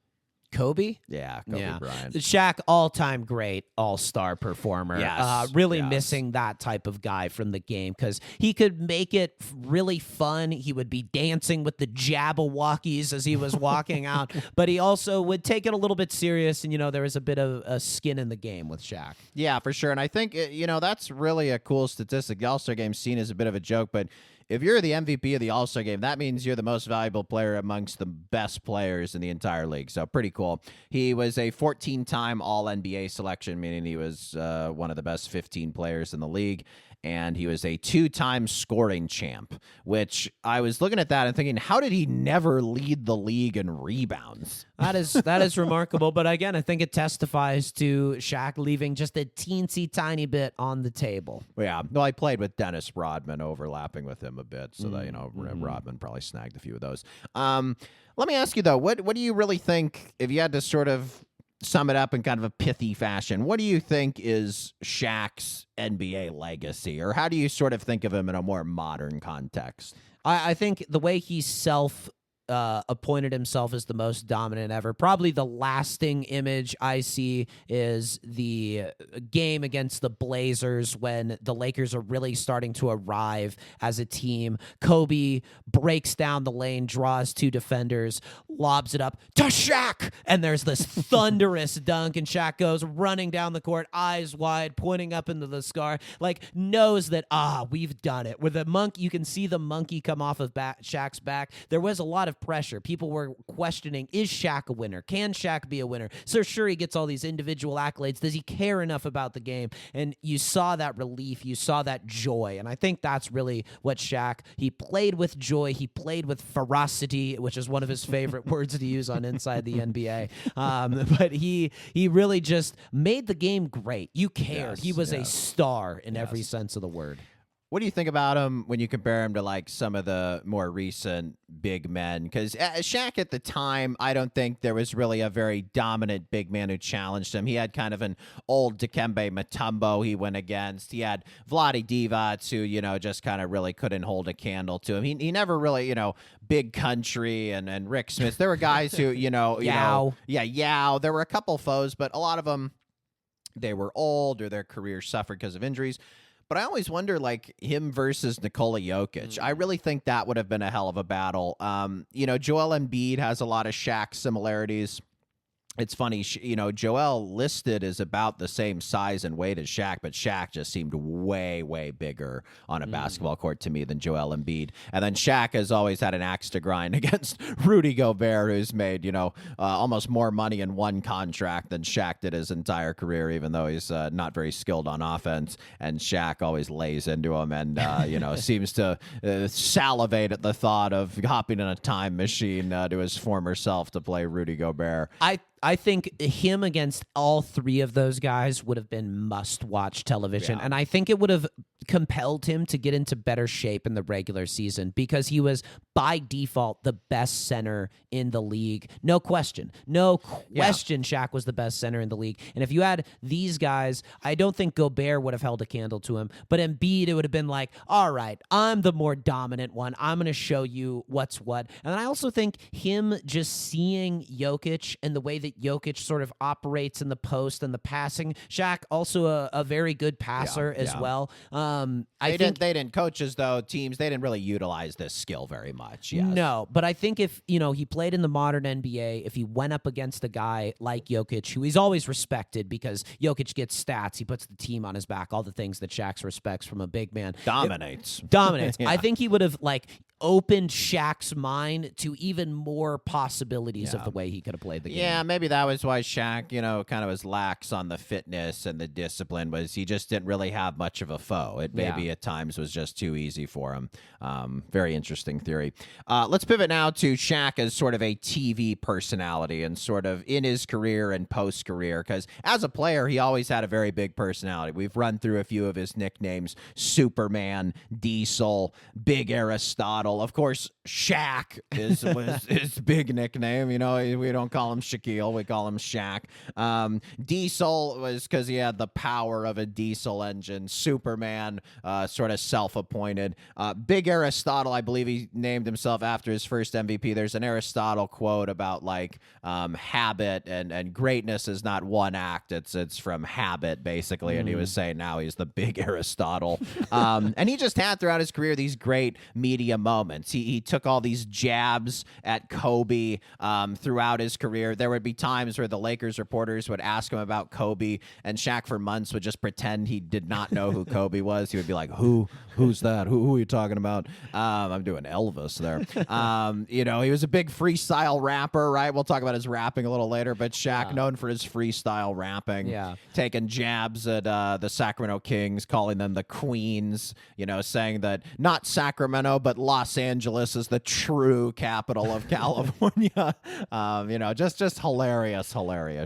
Kobe? Yeah, Kobe Bryant. Shaq, all-time great all-star performer. Yes. Really missing that type of guy from the game because he could make it really fun. He would be dancing with the Jabberwockies as he was walking out, but he also would take it a little bit serious, and, there was a bit of a skin in the game with Shaq. Yeah, for sure. And I think, that's really a cool statistic. The All-Star game's seen as a bit of a joke, but if you're the MVP of the All-Star game, that means you're the most valuable player amongst the best players in the entire league. So pretty cool. He was a 14-time All-NBA selection, meaning he was one of the best 15 players in the league. And he was a 2-time scoring champ, which I was looking at that and thinking, how did he never lead the league in rebounds? That is remarkable. But again, I think it testifies to Shaq leaving just a teensy tiny bit on the table. Yeah. Well, I played with Dennis Rodman, overlapping with him a bit. So that, Rodman probably snagged a few of those. Let me ask you, though, what do you really think, if you had to sort of sum it up in kind of a pithy fashion, what do you think is Shaq's NBA legacy, or how do you sort of think of him in a more modern context? I think the way he appointed himself as the most dominant ever. Probably the lasting image I see is the game against the Blazers when the Lakers are really starting to arrive as a team. Kobe breaks down the lane, draws 2 defenders, lobs it up to Shaq, and there's this thunderous dunk, and Shaq goes running down the court, eyes wide, pointing up into the sky, like knows that, we've done it. With the monkey, you can see the monkey come off of Shaq's back. There was a lot of pressure. People were questioning, is Shaq a winner? Can Shaq be a winner? So sure, he gets all these individual accolades. Does he care enough about the game? And you saw that relief. You saw that joy. And I think that's really what Shaq, he played with joy. He played with ferocity, which is one of his favorite words to use on Inside the NBA. But he really just made the game great. You cared. He was a star in every sense of the word. What do you think about him when you compare him to like some of the more recent big men? Because Shaq at the time, I don't think there was really a very dominant big man who challenged him. He had kind of an old Dikembe Mutombo he went against. He had Vlade Divac who, just kind of really couldn't hold a candle to him. He never really, Big Country and Rick Smith. There were guys who, Yao. Yao. There were a couple foes, but a lot of them, they were old or their careers suffered because of injuries. But I always wonder, like, him versus Nikola Jokic. I really think that would have been a hell of a battle. Joel Embiid has a lot of Shaq similarities. It's funny, Joel listed is about the same size and weight as Shaq, but Shaq just seemed way, way bigger on a basketball court to me than Joel Embiid. And then Shaq has always had an axe to grind against Rudy Gobert, who's made, almost more money in one contract than Shaq did his entire career, even though he's not very skilled on offense. And Shaq always lays into him and, seems to salivate at the thought of hopping in a time machine to his former self to play Rudy Gobert. I think him against all three of those guys would have been must-watch television, and I think it would have compelled him to get into better shape in the regular season because he was, by default, the best center in the league. No question. Shaq was the best center in the league. And if you had these guys, I don't think Gobert would have held a candle to him, but Embiid, it would have been like, all right, I'm the more dominant one. I'm going to show you what's what. And I also think him just seeing Jokic and the way that Jokic sort of operates in the post and the passing. Shaq also a very good passer as well. They didn't coaches though, teams, they didn't really utilize this skill very much. Yes. No, but I think if, he played in the modern NBA, if he went up against a guy like Jokic, who he's always respected because Jokic gets stats, he puts the team on his back, all the things that Shaq respects from a big man. Dominates. Yeah. I think he would have opened Shaq's mind to even more possibilities of the way he could have played the game. Yeah, maybe that was why Shaq, kind of was lax on the fitness and the discipline, was he just didn't really have much of a foe. It maybe at times was just too easy for him. Very interesting theory. Let's pivot now to Shaq as sort of a TV personality and sort of in his career and post-career, because as a player, he always had a very big personality. We've run through a few of his nicknames: Superman, Diesel, Big Aristotle. Of course, Shaq was his big nickname. We don't call him Shaquille, we call him Shaq. Diesel was because he had the power of a diesel engine. Superman, sort of self-appointed. Big Aristotle, I believe he named himself after his first MVP. There's an Aristotle quote about habit and greatness is not one act. It's from habit, basically. And he was saying now he's the big Aristotle. And he just had throughout his career these great media moments. He took all these jabs at Kobe throughout his career. There would be times where the Lakers reporters would ask him about Kobe, and Shaq for months would just pretend he did not know who Kobe was. He would be like, who's that? Who are you talking about? I'm doing Elvis there. He was a big freestyle rapper, right? We'll talk about his rapping a little later, but Shaq, known for his freestyle rapping, taking jabs at the Sacramento Kings, calling them the Queens, saying that not Sacramento, but Los Angeles is the true capital of California. Just hilarious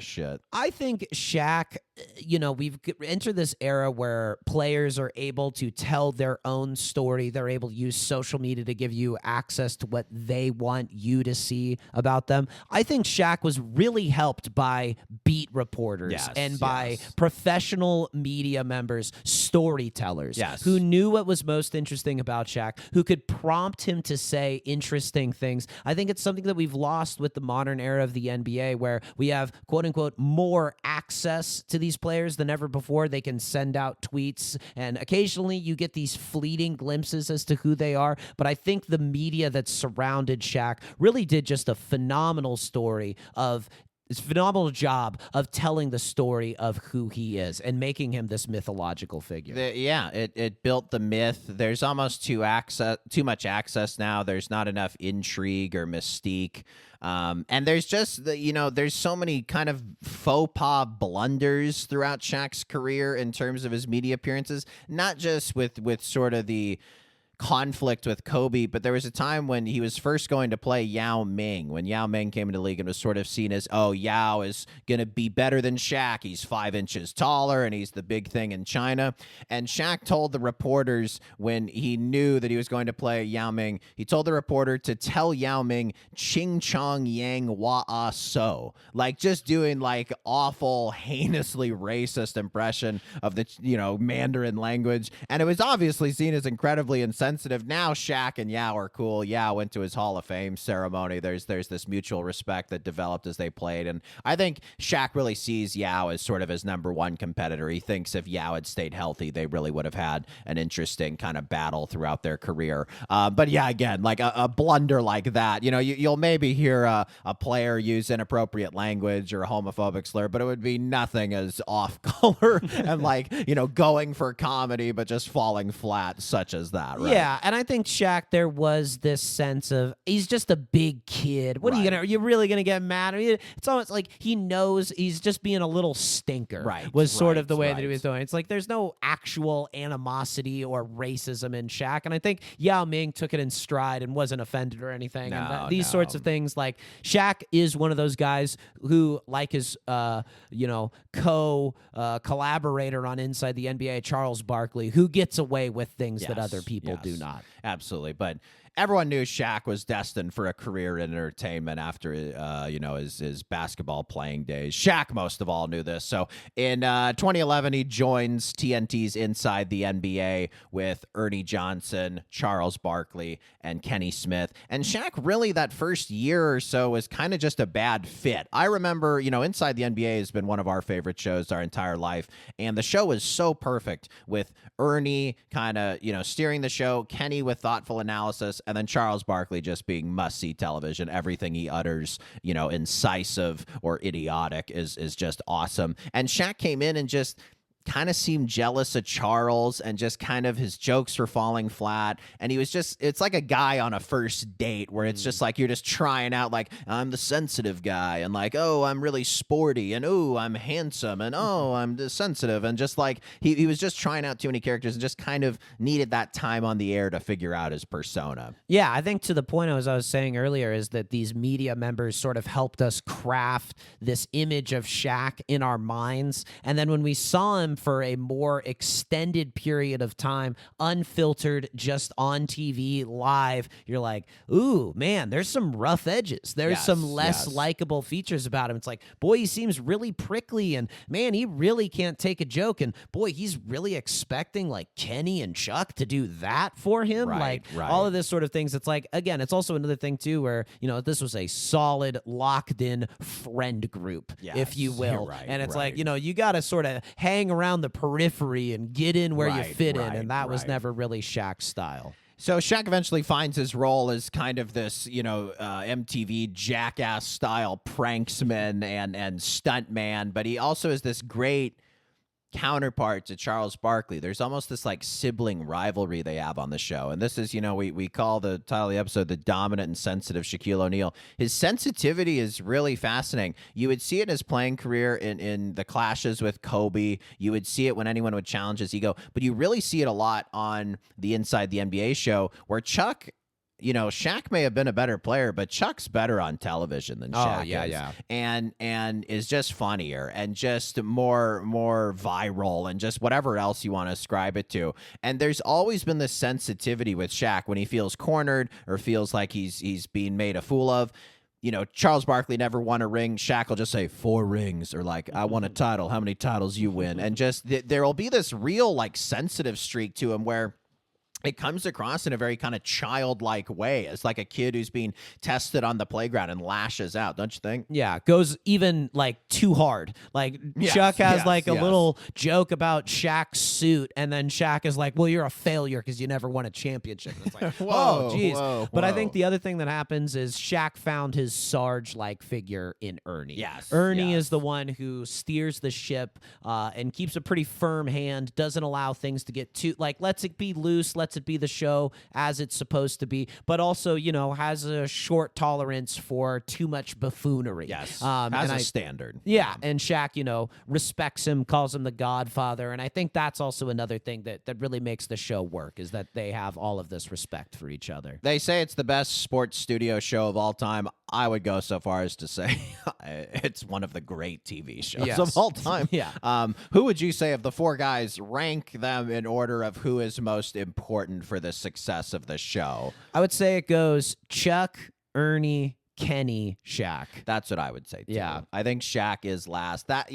shit. I think Shaq, we've entered this era where players are able to tell their own story. They're able to use social media to give you access to what they want you to see about them. I think Shaq was really helped by beat reporters and by professional media members, storytellers who knew what was most interesting about Shaq, who could prompt him to say interesting things. I think it's something that we've lost with the modern era of the NBA, where we have, quote unquote, more access to these players than ever before. They can send out tweets, and occasionally you get these fleeting glimpses as to who they are. But I think the media that surrounded Shaq really did just a phenomenal job of telling the story of who he is and making him this mythological figure. It built the myth. There's almost too much access now. There's not enough intrigue or mystique. And there's just there's so many kind of faux pas blunders throughout Shaq's career in terms of his media appearances, not just with sort of the conflict with Kobe, but there was a time when he was first going to play Yao Ming, when Yao Ming came into the league and was sort of seen as, Yao is going to be better than Shaq. He's 5 inches taller and he's the big thing in China. And Shaq told the reporters when he knew that he was going to play Yao Ming, he told the reporter to tell Yao Ming, Ching Chong Yang Wa Ah So, just doing awful, heinously racist impression of the, Mandarin language. And it was obviously seen as incredibly insensitive sensitive. Now Shaq and Yao are cool. Yao went to his Hall of Fame ceremony. There's this mutual respect that developed as they played, and I think Shaq really sees Yao as sort of his number one competitor. He thinks if Yao had stayed healthy, they really would have had an interesting kind of battle throughout their career. But yeah, again, like a blunder like that, you'll maybe hear a player use inappropriate language or a homophobic slur, but it would be nothing as off color and like, going for comedy, but just falling flat, such as that. Right? Yeah, and I think Shaq, there was this sense of he's just a big kid. What are you really gonna get mad? I mean, it's almost like he knows he's just being a little stinker. Right, was sort of the way right. that he was doing. It's like there's no actual animosity or racism in Shaq, and I think Yao Ming took it in stride and wasn't offended or anything. And these sorts of things, like Shaq is one of those guys who, like his collaborator on Inside the NBA, Charles Barkley, who gets away with things that other people do not. Absolutely. But everyone knew Shaq was destined for a career in entertainment after, his basketball playing days. Shaq, most of all, knew this. So in 2011, he joins TNT's Inside the NBA with Ernie Johnson, Charles Barkley, and Kenny Smith. And Shaq, really, that first year or so was kind of just a bad fit. I remember, Inside the NBA has been one of our favorite shows our entire life. And the show was so perfect with Ernie kind of, steering the show, Kenny with thoughtful analysis, and then Charles Barkley just being must-see television. Everything he utters, incisive or idiotic is just awesome. And Shaq came in and just kind of seemed jealous of Charles, and just kind of his jokes were falling flat. And he was just, it's like a guy on a first date where it's just like you're just trying out, like, I'm the sensitive guy, and like, oh, I'm really sporty, and oh, I'm handsome, and oh, I'm sensitive. And just like he was just trying out too many characters and just kind of needed that time on the air to figure out his persona. Yeah, I think to the point as I was saying earlier is that these media members sort of helped us craft this image of Shaq in our minds. And then when we saw him for a more extended period of time, unfiltered, just on TV live, you're like, ooh, man, there's some rough edges. There's some less likable features about him. It's like, boy, he seems really prickly, and man, he really can't take a joke, and boy, he's really expecting like Kenny and Chuck to do that for him. All of this sort of things. It's like, again, it's also another thing too where, this was a solid, locked in friend group, if you will. And it's like, you got to sort of hang around the periphery and get in where you fit in, and that was never really Shaq's style. So Shaq eventually finds his role as kind of this, MTV jackass style pranksman and stuntman, but he also is this great counterpart to Charles Barkley. There's almost this like sibling rivalry they have on the show. And this is, we call the title of the episode The Dominant and Sensitive Shaquille O'Neal. His sensitivity is really fascinating. You would see it in his playing career in the clashes with Kobe. You would see it when anyone would challenge his ego. But you really see it a lot on the Inside the NBA show where Chuck, Shaq may have been a better player, but Chuck's better on television than Shaq is. Yeah. And is just funnier and just more viral and just whatever else you want to ascribe it to. And there's always been this sensitivity with Shaq when he feels cornered or feels like he's being made a fool of. Charles Barkley never won a ring. Shaq will just say 4 rings, or like, I won a title. How many titles you win? And just there will be this real like sensitive streak to him where it comes across in a very kind of childlike way. It's like a kid who's being tested on the playground and lashes out, don't you think? Yeah, goes even like too hard. Like Chuck has a little joke about Shaq's suit, and then Shaq is like, well, you're a failure because you never won a championship. And it's like, whoa, geez. But I think the other thing that happens is Shaq found his Sarge-like figure in Ernie. Yes. Ernie is the one who steers the ship and keeps a pretty firm hand, doesn't allow things to get too, like, lets it be loose, lets it be the show as it's supposed to be, but also, has a short tolerance for too much buffoonery. Yes, as a standard. Yeah, and Shaq, respects him, calls him the Godfather, and I think that's also another thing that really makes the show work, is that they have all of this respect for each other. They say it's the best sports studio show of all time. I would go so far as to say it's one of the great TV shows of all time. Yeah. Who would you say of the 4 guys, rank them in order of who is most important for the success of the show? I would say it goes Chuck, Ernie, Kenny, Shaq. That's what I would say too. Yeah. I think Shaq is last. That,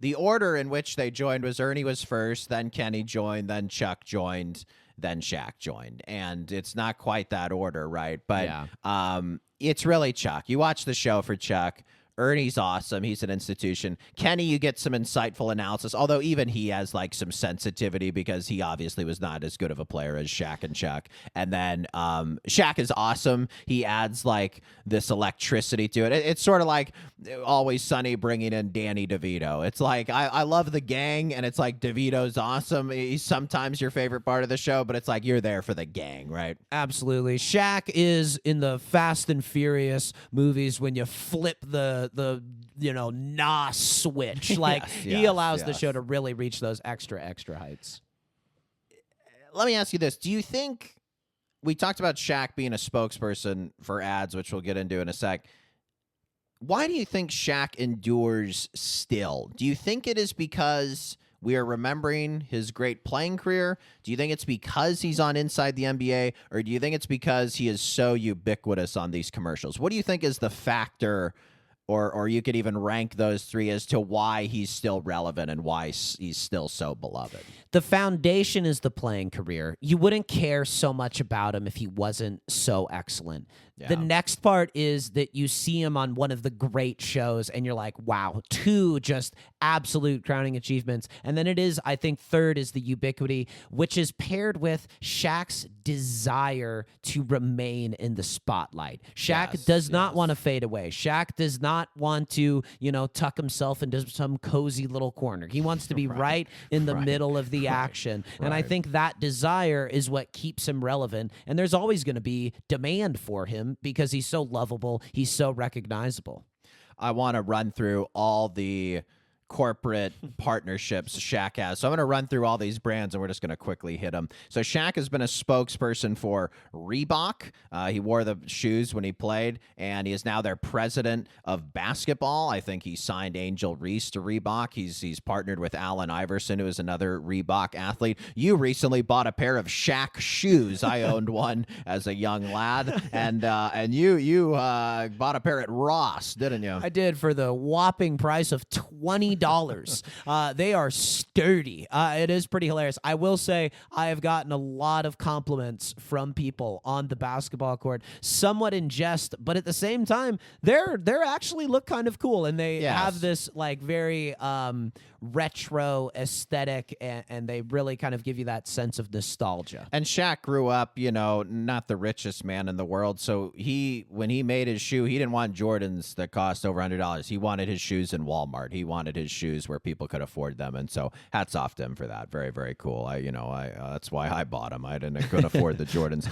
the order in which they joined was Ernie was first, then Kenny joined, then Chuck joined, then Shaq joined. And it's not quite that order, right? But Yeah. it's really Chuck. You watch the show for Chuck. Ernie's awesome. He's an institution. Kenny, you get some insightful analysis, although even he has like some sensitivity because he obviously was not as good of a player as Shaq and Chuck. And then Shaq is awesome. He adds like this electricity to it. It's sort of like Always Sunny bringing in Danny DeVito. It's like I love the gang, and it's like DeVito's awesome. He's sometimes your favorite part of the show, but it's like you're there for the gang, right? Absolutely. Shaq is in the Fast and Furious movies when you flip the NOS switch. Like he allows the show to really reach those extra heights. Let me ask you this. Do you think we talked about Shaq being a spokesperson for ads, which we'll get into in a sec. Why do you think Shaq endures still? Do you think it is because we are remembering his great playing career? Do you think it's because he's on Inside the NBA, or do you think it's because he is so ubiquitous on these commercials? What do you think is the factor, or you could even rank those three as to why he's still relevant and why he's still so beloved? The foundation is the playing career. You wouldn't care so much about him if he wasn't so excellent. Yeah. The next part is that you see him on one of the great shows and you're like, wow, two just absolute crowning achievements. And then it is, I think, third is the ubiquity, which is paired with Shaq's desire to remain in the spotlight. Shaq does not want to fade away. Shaq does not want to, tuck himself into some cozy little corner. He wants to be right in the middle of the action. And I think that desire is what keeps him relevant. And there's always going to be demand for him because he's so lovable. He's so recognizable. I want to run through all the corporate partnerships Shaq has. So I'm going to run through all these brands, and we're just going to quickly hit them. So Shaq has been a spokesperson for Reebok. He wore the shoes when he played, and he is now their president of basketball. I think he signed Angel Reese to Reebok. He's partnered with Allen Iverson, who is another Reebok athlete. You recently bought a pair of Shaq shoes. I owned one as a young lad, and you bought a pair at Ross, didn't you? I did, for the whopping price of $20. They are sturdy. It is pretty hilarious. I will say I have gotten a lot of compliments from people on the basketball court, somewhat in jest, but at the same time, they're actually look kind of cool, and they have this like very retro aesthetic, and they really kind of give you that sense of nostalgia. And Shaq grew up, not the richest man in the world, so when he made his shoe, he didn't want Jordans that cost over $100. He wanted his shoes in Walmart. He wanted his shoes where people could afford them, and so hats off to him for that. Very, very cool. That's why I bought them. I couldn't afford the Jordans.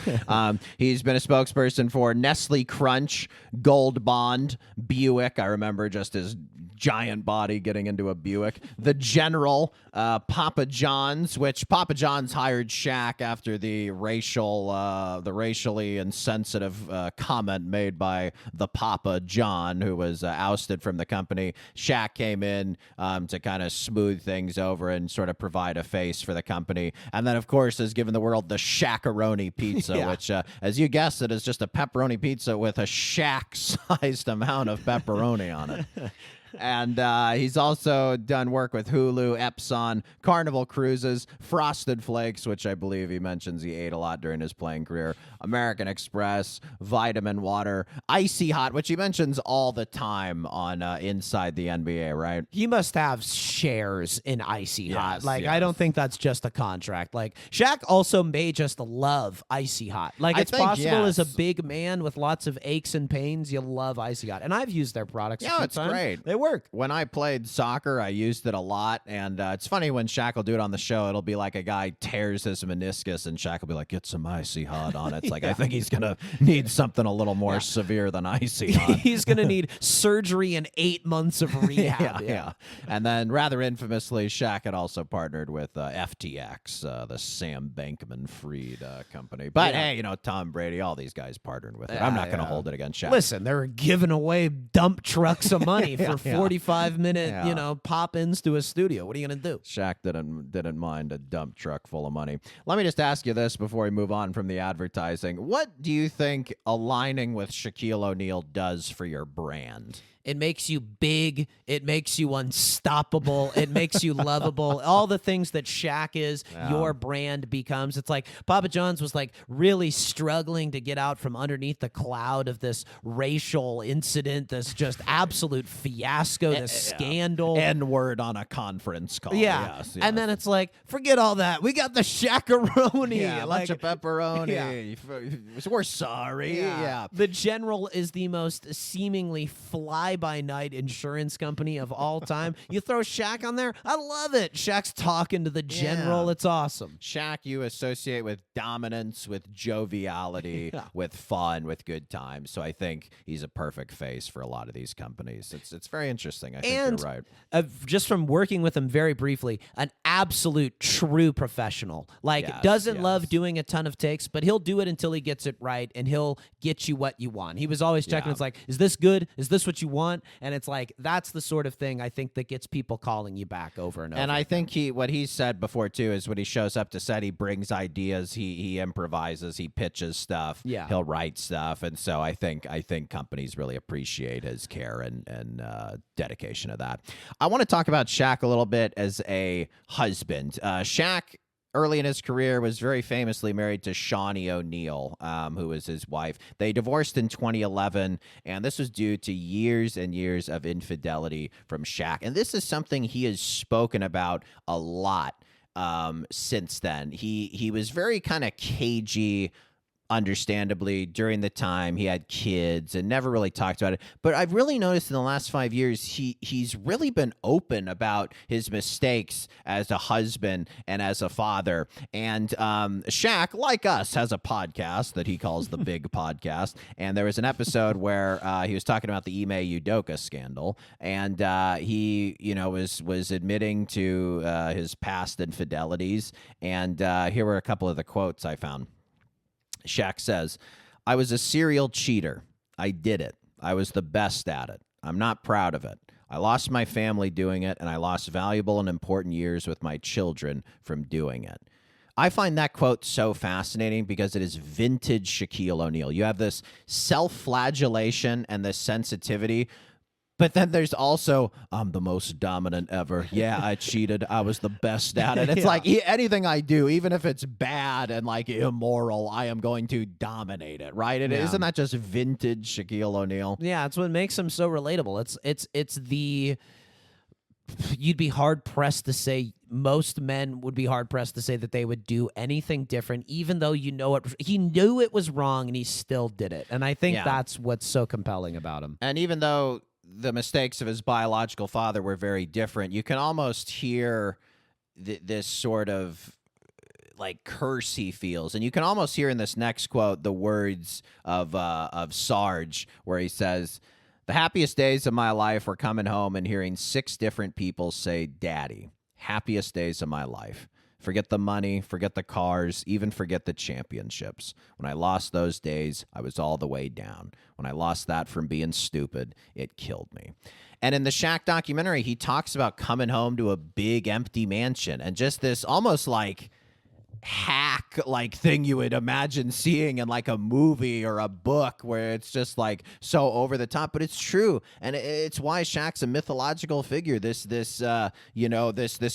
He's been a spokesperson for Nestle Crunch, Gold Bond, Buick. I remember just his giant body getting into a Buick. The General, Papa John's, which Papa John's hired Shaq after the racially insensitive comment made by the Papa John, who was ousted from the company. Shaq came in to kind of smooth things over and sort of provide a face for the company. And then, of course, has given the world the Shaq-a-roni pizza, which, as you guessed it, is just a pepperoni pizza with a Shaq-sized amount of pepperoni on it. And he's also done work with Hulu, Epson, Carnival Cruises, Frosted Flakes, which I believe he mentions he ate a lot during his playing career, American Express, Vitamin Water, Icy Hot, which he mentions all the time on Inside the NBA, right? He must have shares in Icy Hot. I don't think that's just a contract. Like, Shaq also may just love Icy Hot. Like, it's possible as a big man with lots of aches and pains, you love Icy Hot. And I've used their products a few it's times. Great. They work. When I played soccer, I used it a lot, and it's funny when Shaq will do it on the show. It'll be like a guy tears his meniscus, and Shaq will be like, "Get some Icy Hot on it." It's like, I think he's gonna need something a little more severe than Icy Hot. He's gonna need surgery and 8 months of rehab. Yeah. And then, rather infamously, Shaq had also partnered with FTX, the Sam Bankman-Fried company. But hey, Tom Brady, all these guys partnered with it. I'm not gonna hold it against Shaq. Listen, they were giving away dump trucks of money for 45-minute, pop-ins to a studio. What are you going to do? Shaq didn't mind a dump truck full of money. Let me just ask you this before we move on from the advertising. What do you think aligning with Shaquille O'Neal does for your brand? It makes you big. It makes you unstoppable. It makes you lovable. All the things that Shaq is, your brand becomes. It's like Papa John's was like really struggling to get out from underneath the cloud of this racial incident, this just absolute fiasco, this scandal. N-word on a conference call. Yeah. Yes, And then it's like, forget all that. We got the Shaq-a-roni. yeah, a bunch of pepperoni. We're sorry. Yeah. The General is the most seemingly fly-by-night insurance company of all time. You throw Shaq on there, I love it. Shaq's talking to the General. Yeah. It's awesome. Shaq you associate with dominance, with joviality, with fun, with good times. So I think he's a perfect face for a lot of these companies. It's very interesting. I think you're right. Just from working with him very briefly, an absolute true professional. Like, doesn't love doing a ton of takes, but he'll do it until he gets it right, and he'll get you what you want. He was always checking. It's like, is this good? Is this what you want? And it's like, that's the sort of thing I think that gets people calling you back over and over. And I think what he's said before too is when he shows up to set, he brings ideas, he improvises, he pitches stuff, he'll write stuff, and so I think companies really appreciate his care and dedication to that. I want to talk about Shaq a little bit as a husband. Shaq, early in his career, was very famously married to Shaquille O'Neal, who was his wife. They divorced in 2011, and this was due to years and years of infidelity from Shaq. And this is something he has spoken about a lot since then. He was very kind of cagey, understandably, during the time he had kids and never really talked about it. But I've really noticed in the last 5 years, he's really been open about his mistakes as a husband and as a father. And Shaq, like us, has a podcast that he calls the Big Podcast. And there was an episode where he was talking about the Ime Udoka scandal, and he, was admitting to his past infidelities. And here were a couple of the quotes I found. Shaq says, "I was a serial cheater. I did it. I was the best at it. I'm not proud of it. I lost my family doing it, and I lost valuable and important years with my children from doing it." I find that quote so fascinating because it is vintage Shaquille O'Neal. You have this self-flagellation and this sensitivity, but then there's also, I'm the most dominant ever. Yeah, I cheated. I was the best at it. It's like anything I do, even if it's bad and like immoral, I am going to dominate it, right? Isn't that just vintage Shaquille O'Neal? Yeah, it's what makes him so relatable. You'd be hard pressed to say, most men would be hard pressed to say that they would do anything different, even though he knew it was wrong and he still did it. And I think that's what's so compelling about him. And even though the mistakes of his biological father were very different, you can almost hear this sort of like curse he feels, and you can almost hear in this next quote the words of Sarge, where he says, "The happiest days of my life were coming home and hearing 6 different people say daddy. Happiest days of my life. Forget the money, forget the cars, even forget the championships. When I lost those days, I was all the way down. When I lost that from being stupid, it killed me." And in the Shaq documentary, he talks about coming home to a big empty mansion and just this almost like hack like thing you would imagine seeing in like a movie or a book, where it's just like so over the top, but it's true. And it's why Shaq's a mythological figure. This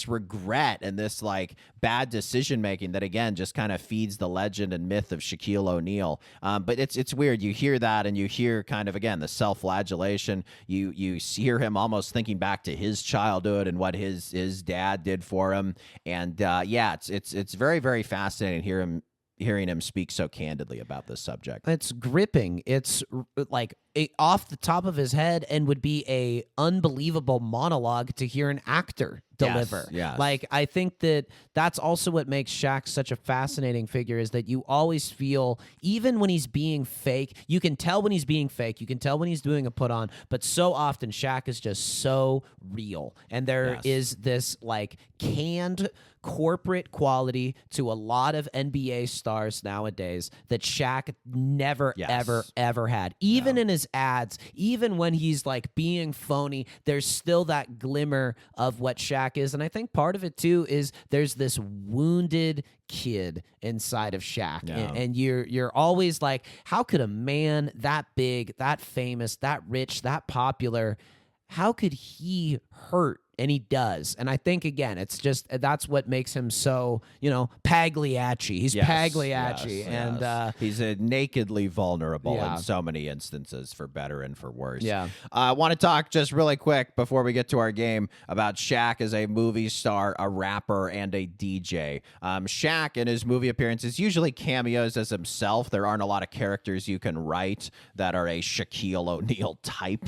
regret and this like bad decision making that again just kind of feeds the legend and myth of Shaquille O'Neal. But it's weird. You hear that and you hear kind of again the self-flagellation. You hear him almost thinking back to his childhood and what his dad did for him. And it's very, very fascinating hearing him speak so candidly about this subject. It's gripping. It's like off the top of his head, and would be a unbelievable monologue to hear an actor deliver. Yes. Like, I think that's also what makes Shaq such a fascinating figure, is that you always feel, even when he's being fake, you can tell when he's being fake, you can tell when he's doing a put on, but so often Shaq is just so real. And there is this like canned corporate quality to a lot of NBA stars nowadays that Shaq never, ever had. Even in his ads, even when he's like being phony, there's still that glimmer of what Shaq is. And I think part of it too is there's this wounded kid inside of Shaq. And you're always like, how could a man that big, that famous, that rich, that popular, how could he hurt? And he does. And I think, again, it's just that's what makes him so, Pagliacci. He's Pagliacci. Yes. He's nakedly vulnerable in so many instances, for better and for worse. Yeah. I want to talk just really quick before we get to our game about Shaq as a movie star, a rapper, and a DJ. Shaq, in his movie appearances, usually cameos as himself. There aren't a lot of characters you can write that are a Shaquille O'Neal type.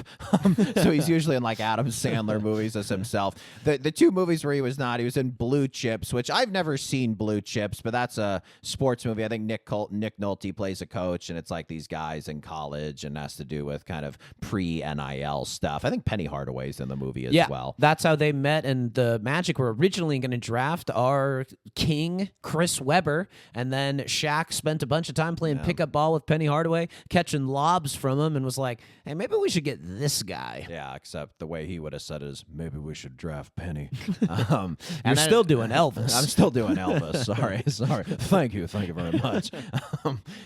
So he's usually in like Adam Sandler movies as himself. The two movies where he was not, he was in Blue Chips, which I've never seen Blue Chips, but that's a sports movie. I think Nick Nolte plays a coach, and it's like these guys in college, and has to do with kind of pre-NIL stuff. I think Penny Hardaway's in the movie as well. That's how they met, and the Magic were originally going to draft our king, Chris Webber, and then Shaq spent a bunch of time playing pickup ball with Penny Hardaway, catching lobs from him, and was like, hey, maybe we should get this guy. Yeah, except the way he would have said it is, maybe we should draft Penny. You're still doing Elvis. I'm still doing Elvis. Sorry. Thank you very much.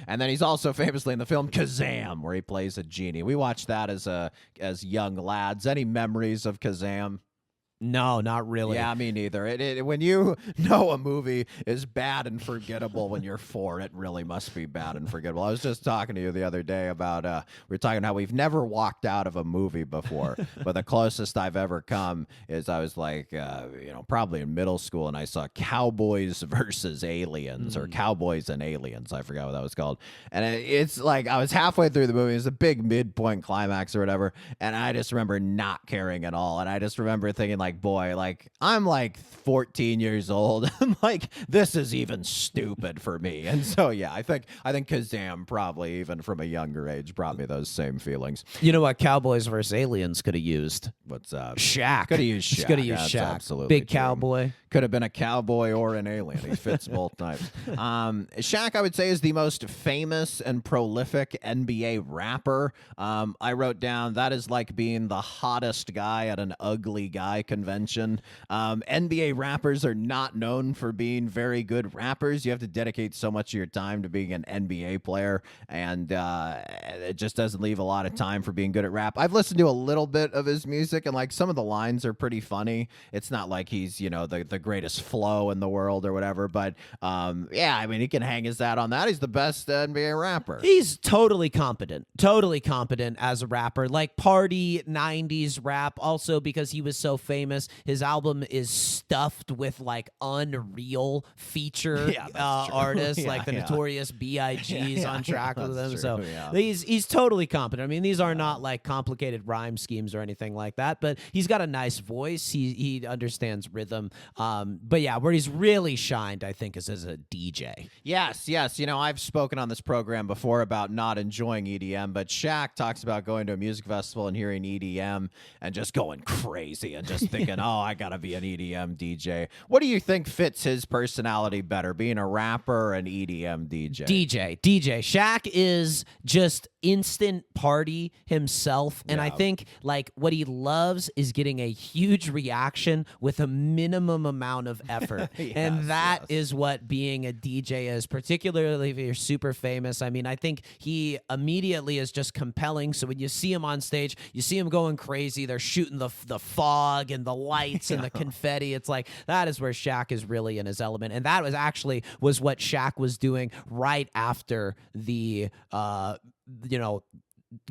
And then he's also famously in the film Kazam, where he plays a genie. We watched that as young lads. Any memories of Kazam? No, not really. Yeah, me neither. When you know a movie is bad and forgettable when you're 4, it really must be bad and forgettable. I was just talking to you the other day about, we were talking how we've never walked out of a movie before, but the closest I've ever come is I was like, probably in middle school, and I saw Cowboys versus Aliens, or Cowboys and Aliens. I forgot what that was called. And it's like I was halfway through the movie. It was a big midpoint climax or whatever, and I just remember not caring at all. And I just remember thinking, I'm like 14 years old. I'm like, this is even stupid for me. And so, yeah, I think Kazam probably, even from a younger age, brought me those same feelings. You know what Cowboys versus Aliens could have used? What's that? Shaq. Could have used Shaq. Could have used Shaq. Absolutely. Big cowboy. Could have been a cowboy or an alien. He fits both types. Shaq, I would say, is the most famous and prolific NBA rapper. I wrote down that is like being the hottest guy at an ugly guy convention. NBA rappers are not known for being very good rappers. You have to dedicate so much of your time to being an NBA player, and it just doesn't leave a lot of time for being good at rap. I've listened to a little bit of his music, and like some of the lines are pretty funny. It's not like he's, the greatest flow in the world or whatever, but he can hang his hat on that. He's the best NBA rapper. He's totally competent as a rapper, like party 90s rap. Also, because he was so famous, his album is stuffed with like unreal feature artists, like the Notorious B.I.G.'s on track with them. True, so he's totally competent. I mean, these are not like complicated rhyme schemes or anything like that, but he's got a nice voice. He understands rhythm. But yeah, where he's really shined, I think, is as a DJ. Yes. I've spoken on this program before about not enjoying EDM, but Shaq talks about going to a music festival and hearing EDM and just going crazy and just thinking, oh, I gotta be an EDM DJ. What do you think fits his personality better, being a rapper or an EDM DJ? DJ. Shaq is just instant party himself, and I think like what he loves is getting a huge reaction with a minimum amount of effort. And that is what being a DJ is, particularly if you're super famous. I mean, I think he immediately is just compelling. So when you see him on stage, you see him going crazy. They're shooting the fog and the lights and the confetti. It's like that is where Shaq is really in his element. And that was what Shaq was doing right after the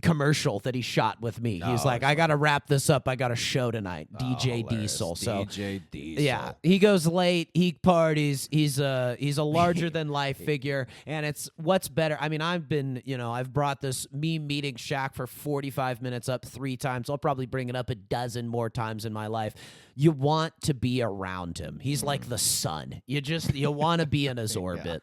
commercial that he shot with me. He's like, I gotta wrap this up. I got a show tonight. DJ Diesel. So DJ Diesel. Yeah, he goes late. He parties. He's a larger than life figure, and it's what's better. I mean, I've brought this me meeting Shaq for 45 minutes up 3 times. I'll probably bring it up a dozen more times in my life. You want to be around him. He's like the sun. You want to be in his orbit.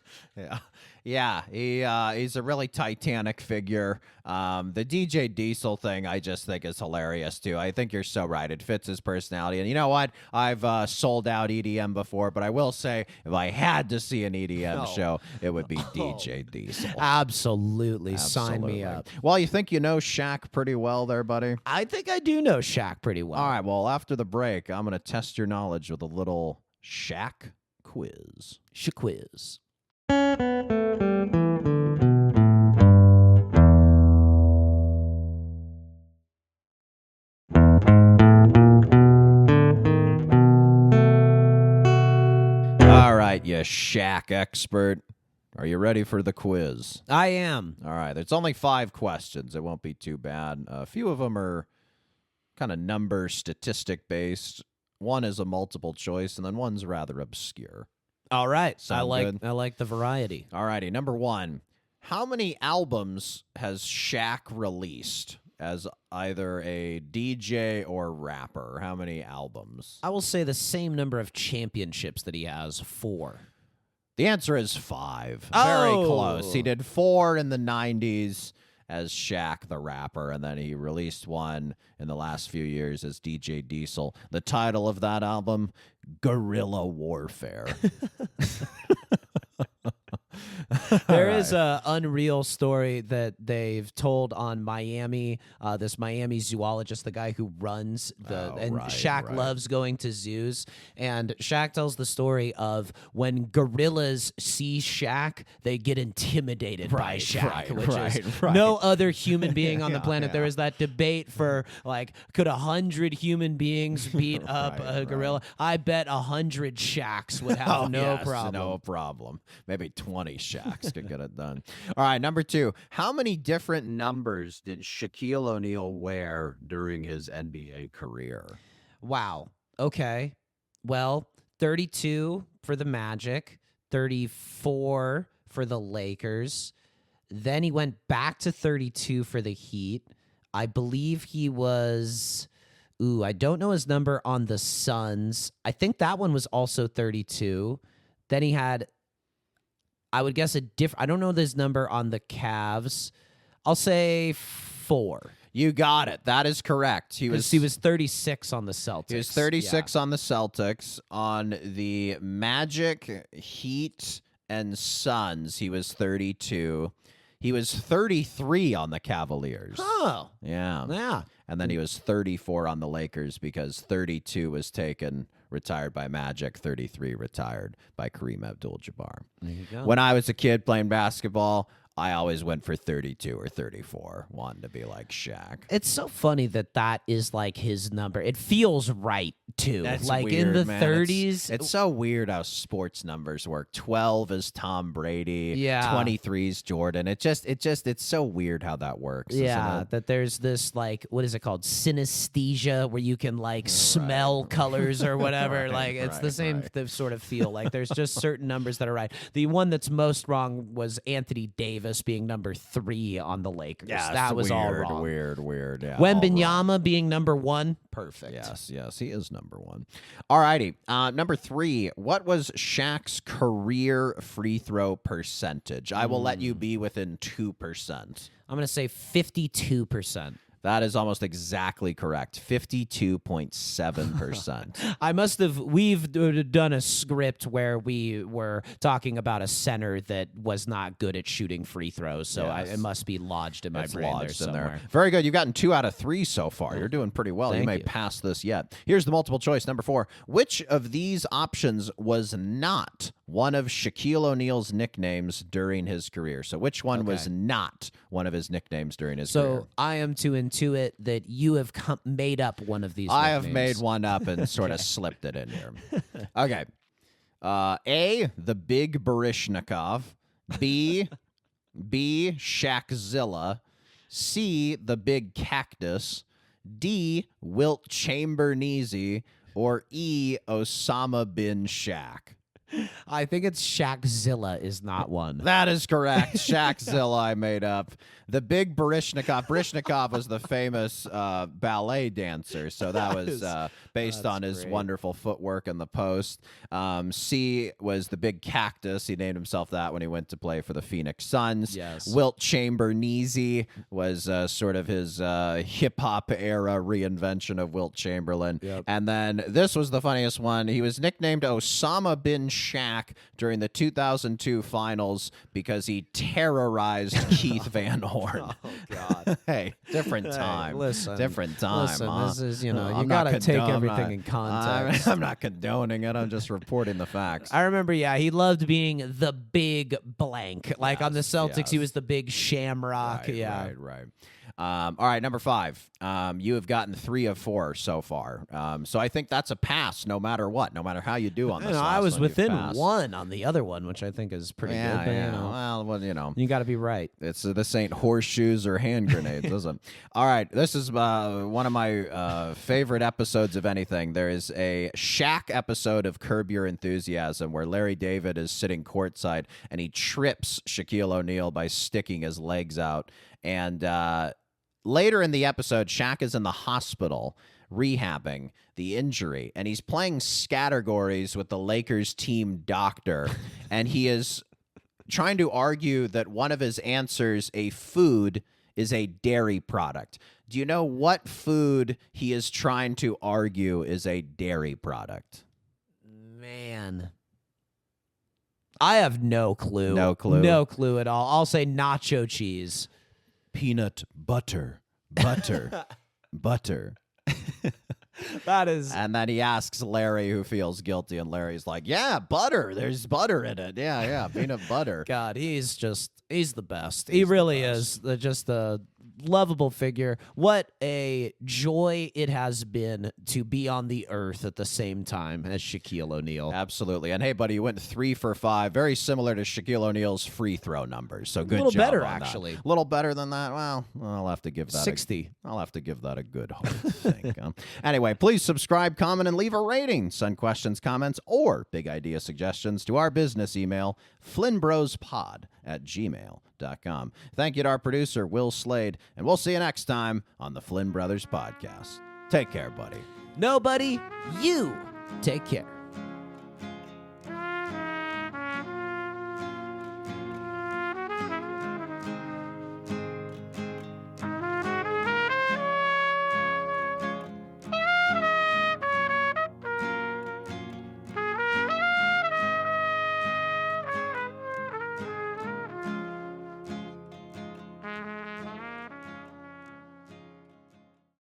Yeah, he's a really titanic figure. The DJ Diesel thing, I just think is hilarious, too. I think you're so right. It fits his personality. And you know what? I've sold out EDM before, but I will say if I had to see an EDM show, it would be DJ Diesel. Absolutely. Sign me up. Well, you think you know Shaq pretty well there, buddy? I think I do know Shaq pretty well. All right, well, after the break, I'm going to test your knowledge with a little Shaq quiz. Shaq Quiz. All right, you Shaq expert. Are you ready for the quiz? I am. All right, it's only 5 questions. It won't be too bad. A few of them are kind of number statistic based. One is a multiple choice, and then one's rather obscure. All right. Sound good? I like the variety. All righty, number 1. How many albums has Shaq released as either a DJ or rapper? How many albums? I will say the same number of championships that he has, 4. The answer is 5. Very Oh. close. He did 4 in the 90s as Shaq the rapper, and then he released one in the last few years as DJ Diesel. The title of that album, Guerrilla Warfare. There is a unreal story that they've told on Miami. This Miami zoologist, the guy who runs Shaq right. loves going to zoos. And Shaq tells the story of when gorillas see Shaq, they get intimidated by Shaq, which is no other human being on the planet. There is that debate for like, could 100 human beings beat up a gorilla? I bet 100 Shaqs would have no problem. No problem. Maybe 20 Shaqs could get it done. All right, number 2. How many different numbers did Shaquille O'Neal wear during his NBA career? Wow. Okay. Well, 32 for the Magic, 34 for the Lakers. Then he went back to 32 for the Heat. I believe he was... I don't know his number on the Suns. I think that one was also 32. Then he had... I would guess I don't know his number on the Cavs. I'll say 4. You got it. That is correct. He was 36 on the Celtics. He was 36 on the Celtics. On the Magic, Heat, and Suns, he was 32. He was 33 on the Cavaliers. Oh. Yeah. Yeah. And then he was 34 on the Lakers because 32 was retired by Magic, 33 retired by Kareem Abdul-Jabbar. There you go. When I was a kid playing basketball, I always went for 32 or 34, wanted to be like Shaq. It's so funny that is like his number. It feels right too. That's like weird, in the man. 30s. It's so weird how sports numbers work. 12 is Tom Brady. Yeah. 23 is Jordan. It's so weird how that works. Yeah, isn't it? that there's this like, what is it called? Synesthesia, where you can like smell colors or whatever. It's the same sort of feel. Like there's just certain numbers that are right. The one that's most wrong was Anthony Davis being number 3 on the Lakers. Yeah, that was weird, all wrong. Weird. Yeah, Wembanyama being number 1, perfect. Yes, he is number 1. All righty. Number 3, what was Shaq's career free throw percentage? I will let you be within 2%. I'm going to say 52%. That is almost exactly correct. 52.7%. We've done a script where we were talking about a center that was not good at shooting free throws, so Yes. it must be lodged in my brain there somewhere. Very good. You've gotten 2 out of 3 so far. You're doing pretty well. You may pass this yet. Here's the multiple choice. Number 4. Which of these options was not one of Shaquille O'Neal's nicknames during his career? So which one was not one of his nicknames during his career? So I am to intuit that you have made up one of these I have nicknames. made one up and sort of slipped it in here. Okay. A, the Big Barishnikov. B, Shaqzilla. C, the Big Cactus. D, Wilt Chamberneasy. Or E, Osama bin Shaq. I think it's Shaqzilla is not one. That is correct. Shaqzilla I made up. The big Baryshnikov. Baryshnikov was the famous ballet dancer, so that was based on his wonderful footwork in the post. C was the big cactus. He named himself that when he went to play for the Phoenix Suns. Yes. Wilt Chamberneezy was sort of his hip-hop era reinvention of Wilt Chamberlain. Yep. And then this was the funniest one. He was nicknamed Osama bin Shaq during the 2002 finals because he terrorized Keith Van Horn. Oh, God. Hey, different time. Listen. Different time. Listen, huh? this is, you I'm got to not take condone- everything I'm in not- context. I'm not condoning it. I'm just reporting the facts. I remember, he loved being the big blank. Like on the Yes, Celtics, he yes. was the big shamrock. Right. All right, number 5. You have gotten 3 of 4 so far. So I think that's a pass no matter what, no matter how you do on this. I last was one, you've within passed. 1 on the other one, which I think is pretty good. But, Well, you got to be right. this ain't horseshoes or hand grenades, is it? All right, this is one of my favorite episodes of anything. There is a Shaq episode of Curb Your Enthusiasm where Larry David is sitting courtside and he trips Shaquille O'Neal by sticking his legs out. And later in the episode, Shaq is in the hospital rehabbing the injury, and he's playing scattergories with the Lakers team doctor, and he is trying to argue that one of his answers, a food, is a dairy product. Do you know what food he is trying to argue is a dairy product? Man. I have no clue. No clue. No clue at all. I'll say nacho cheese. Peanut butter. Butter. That is... And then he asks Larry, who feels guilty, and Larry's like, yeah, butter. There's butter in it. Yeah, peanut butter. God, he's the best. He really is just a lovable figure. What a joy it has been to be on the earth at the same time as Shaquille O'Neal. Absolutely. And hey, buddy, you went 3 for 5. Very similar to Shaquille O'Neal's free throw numbers. So good job. A little better, on that. actually. A little better than that. Well, I'll have to give that 60. I'll have to give that a good hard think. Anyway, please subscribe, comment, and leave a rating. Send questions, comments, or big idea suggestions to our business email, flynnbrospod@gmail.com. Thank you to our producer, Will Slade, and we'll see you next time on the Flynn Brothers Podcast. Take care, buddy. Nobody, you take care.